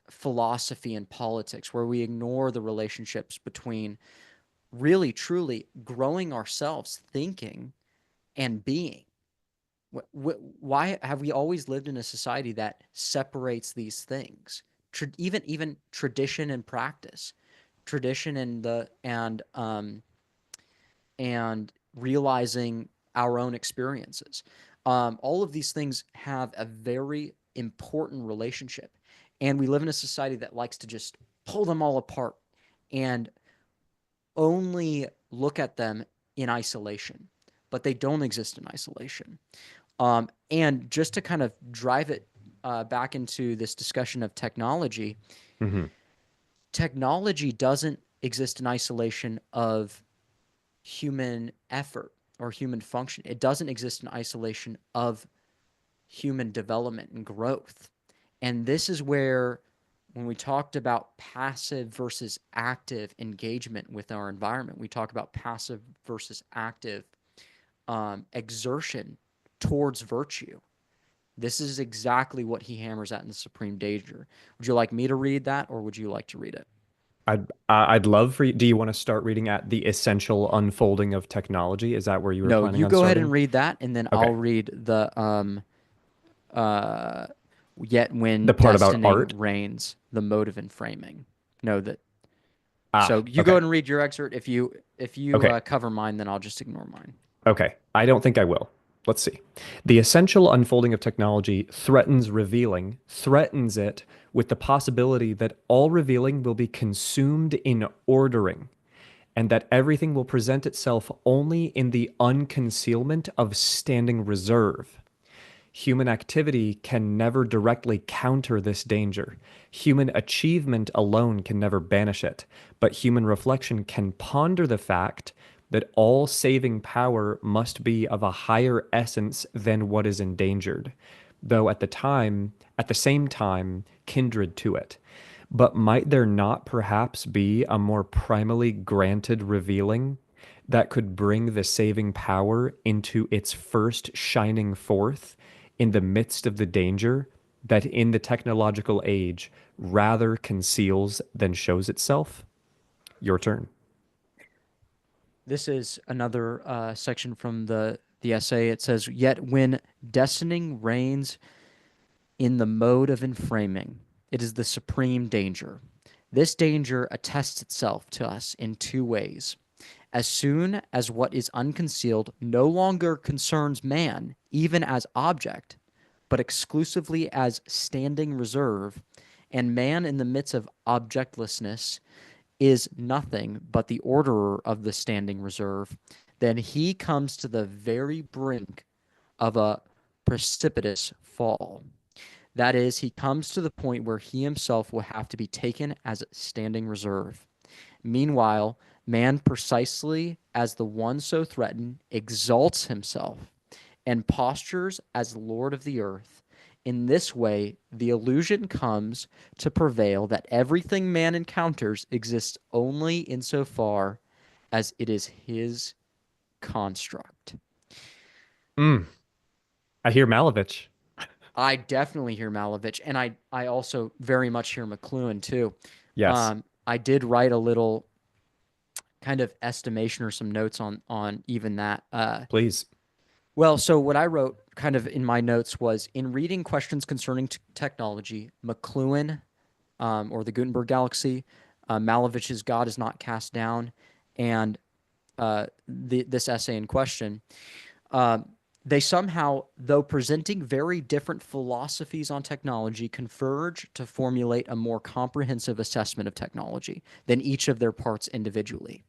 philosophy and politics, where we ignore the relationships between really, truly growing ourselves, thinking, and being. Why have we always lived in a society that separates these things? Even tradition and practice, tradition and realizing our own experiences. All of these things have a very important relationship, and we live in a society that likes to just pull them all apart and only look at them in isolation, but they don't exist in isolation. And just to kind of drive it back into this discussion of technology, Mm-hmm. technology doesn't exist in isolation of human effort or human function. It doesn't exist in isolation of human development and growth. And this is where, when we talked about passive versus active engagement with our environment, we talk about passive versus active exertion towards virtue. This is exactly what he hammers at in The Supreme Danger. Would you like me to read that, or would you like to read it? I'd love for you. Do you want to start reading at the essential unfolding of technology? Is that where you were No, planning you on go ahead and starting? read that, and then Okay. I'll read uh, yet when The part about destining art? reigns, the motive and framing. No, that. Ah, So you go okay. ahead and read your excerpt. If you Okay. cover mine, then I'll just ignore mine. Okay. I don't think I will. Let's see. The essential unfolding of technology threatens revealing, threatens it with the possibility that all revealing will be consumed in ordering, and that everything will present itself only in the unconcealment of standing reserve. Human activity can never directly counter this danger. Human achievement alone can never banish it, but human reflection can ponder the fact that all saving power must be of a higher essence than what is endangered, though at the same time, kindred to it. But might there not perhaps be a more primally granted revealing that could bring the saving power into its first shining forth in the midst of the danger that in the technological age rather conceals than shows itself? Your turn. This is another section from the essay. It says, "Yet when destining reigns in the mode of enframing, it is the supreme danger. This danger attests itself to us in two ways. As soon as what is unconcealed no longer concerns man, even as object, but exclusively as standing reserve, and man in the midst of objectlessness is nothing but the orderer of the standing reserve, then he comes to the very brink of a precipitous fall. That is, he comes to the point where he himself will have to be taken as a standing reserve. Meanwhile, man, precisely as the one so threatened, exalts himself and postures as Lord of the earth. In this way, the illusion comes to prevail that everything man encounters exists only insofar as it is his construct." Mm, I hear Malevich. I definitely hear Malevich, and I also very much hear McLuhan too. Yes, I did write a little kind of estimation or some notes on even that. please. Well, so what I wrote kind of in my notes was, in reading questions concerning technology, McLuhan, or the Gutenberg galaxy, Malevich's God is not cast down, and this essay in question, uh, they somehow, though presenting very different philosophies on technology, converge to formulate a more comprehensive assessment of technology than each of their parts individually.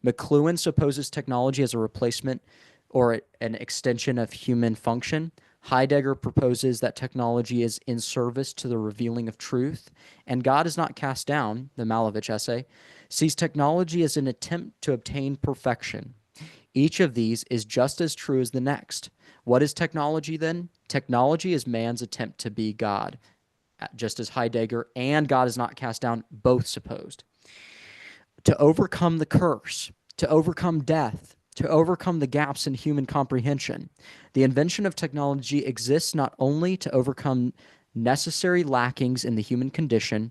McLuhan supposes technology as a replacement or an extension of human function. Heidegger proposes that technology is in service to the revealing of truth, and God is not cast down, the Malevich essay, sees technology as an attempt to obtain perfection. Each of these is just as true as the next. What is technology then? Technology is man's attempt to be God, just as Heidegger and God is not cast down both supposed. To overcome the curse, to overcome death, to overcome the gaps in human comprehension. The invention of technology exists not only to overcome necessary lackings in the human condition,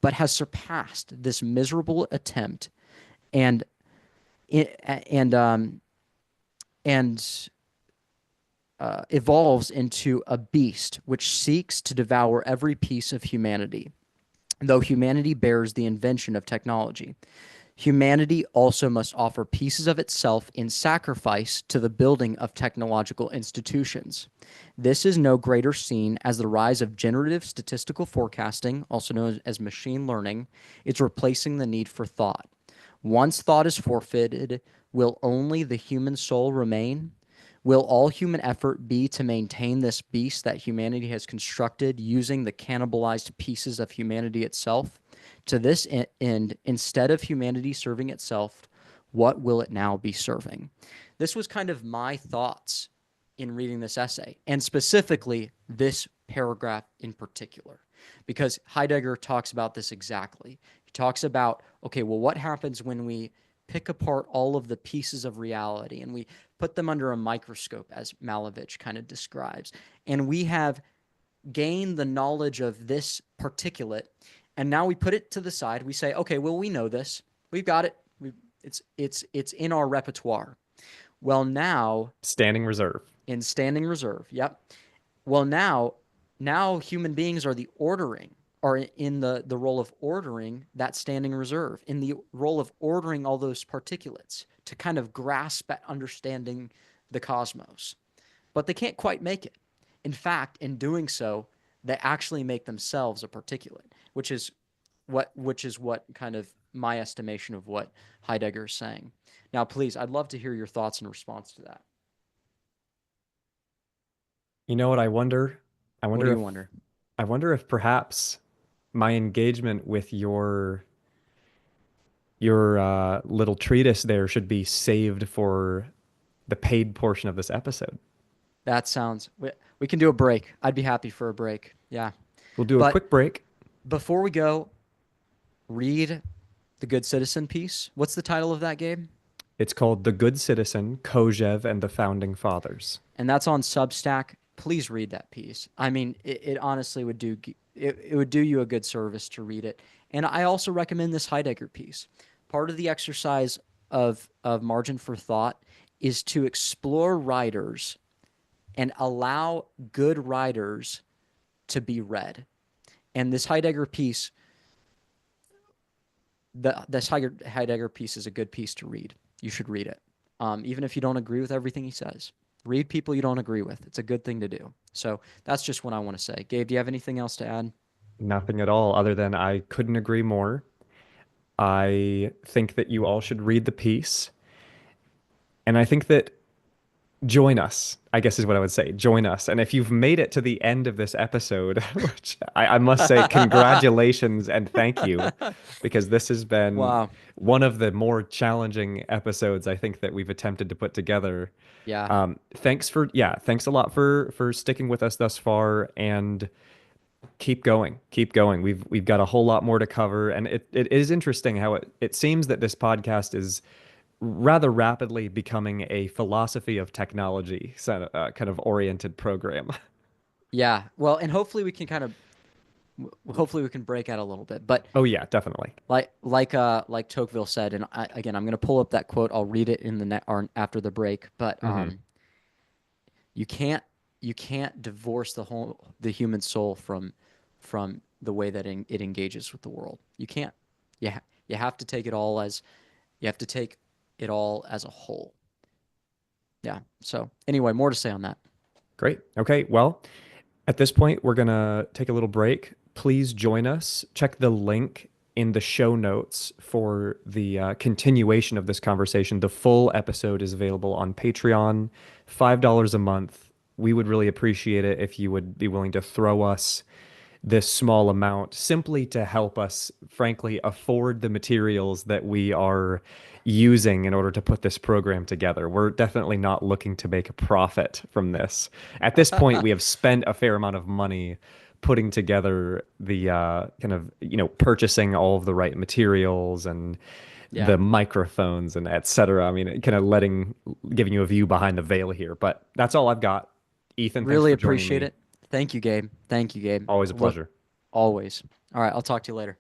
but has surpassed this miserable attempt and and and evolves into a beast which seeks to devour every piece of humanity. Though humanity bears the invention of technology, humanity also must offer pieces of itself in sacrifice to the building of technological institutions. This is no greater seen as the rise of generative statistical forecasting, also known as machine learning, is replacing the need for thought. Once thought is forfeited, will only the human soul remain? Will all human effort be to maintain this beast that humanity has constructed using the cannibalized pieces of humanity itself? To this end, instead of humanity serving itself, what will it now be serving? This was kind of my thoughts in reading this essay, and specifically this paragraph in particular, because Heidegger talks about this exactly. He talks about, okay, well, what happens when we pick apart all of the pieces of reality and we put them under a microscope, as Malevich kind of describes, and we have gained the knowledge of this particulate, and now we put it to the side. We say, okay, well, we know this. We've got it. It's in our repertoire. Well, now Standing reserve. in standing reserve. Yep. Well, now human beings are the ordering, are in the role of ordering that standing reserve, in the role of ordering all those particulates to kind of grasp at understanding the cosmos. But they can't quite make it. In fact, in doing so, they actually make themselves a particulate, which is what kind of my estimation of what Heidegger is saying. Now, please, I'd love to hear your thoughts in response to that. You know what I wonder? I What do wonder you if wonder? I wonder if perhaps my engagement with your little treatise there should be saved for the paid portion of this episode. That sounds. We can do a break. I'd be happy for a break. Yeah. We'll do a But quick break. before we go, read the Good Citizen piece. What's the title of that, Gabe? It's called The Good Citizen, Kojève and the Founding Fathers. And that's on Substack. Please read that piece. I mean, it honestly would it would do you a good service to read it. And I also recommend this Heidegger piece. Part of the exercise of margin for thought is to explore writers and allow good writers to be read. And this Heidegger piece, this Heidegger piece is a good piece to read. You should read it, even if you don't agree with everything he says. Read people you don't agree with. It's a good thing to do. So that's just what I want to say. Gabe, do you have anything else to add? Nothing at all, other than I couldn't agree more. I think that you all should read the piece. And I think that join us, I guess is what I would say. Join us. And if you've made it to the end of this episode, which I must say, congratulations and thank you, because this has been Wow. one of the more challenging episodes I think that we've attempted to put together. Yeah. Thanks a lot for sticking with us thus far, and keep going, keep going. We've got a whole lot more to cover, and it is interesting how it seems that this podcast is rather rapidly becoming a philosophy of technology kind of oriented program. Yeah. Well, and hopefully we can break out a little bit. But Oh yeah, definitely. like Tocqueville said, and again, I'm going to pull up that quote. I'll read it in the net or after the break. But Hmm. you can't you can't divorce the human soul from the way that it engages with the world. You can't. You have to take it all as you have to take it all as a whole. Yeah. So anyway, more to say on that. Great. Okay, well, at this point, we're gonna take a little break. Please join us. Check the link in the show notes for the continuation of this conversation. The full episode is available on Patreon, $5 a month. We would really appreciate it if you would be willing to throw us this small amount simply to help us, frankly, afford the materials that we are using in order to put this program together. We're definitely not looking to make a profit from this. At this point, we have spent a fair amount of money putting together the kind of, purchasing all of the right materials and Yeah. the microphones and et cetera. I mean, kind of giving you a view behind the veil here, but that's all I've got. Ethan, thanks Really for joining appreciate me. it. Thank you, Gabe. Thank you, Gabe. Always a Look, pleasure. always. All right. I'll talk to you later.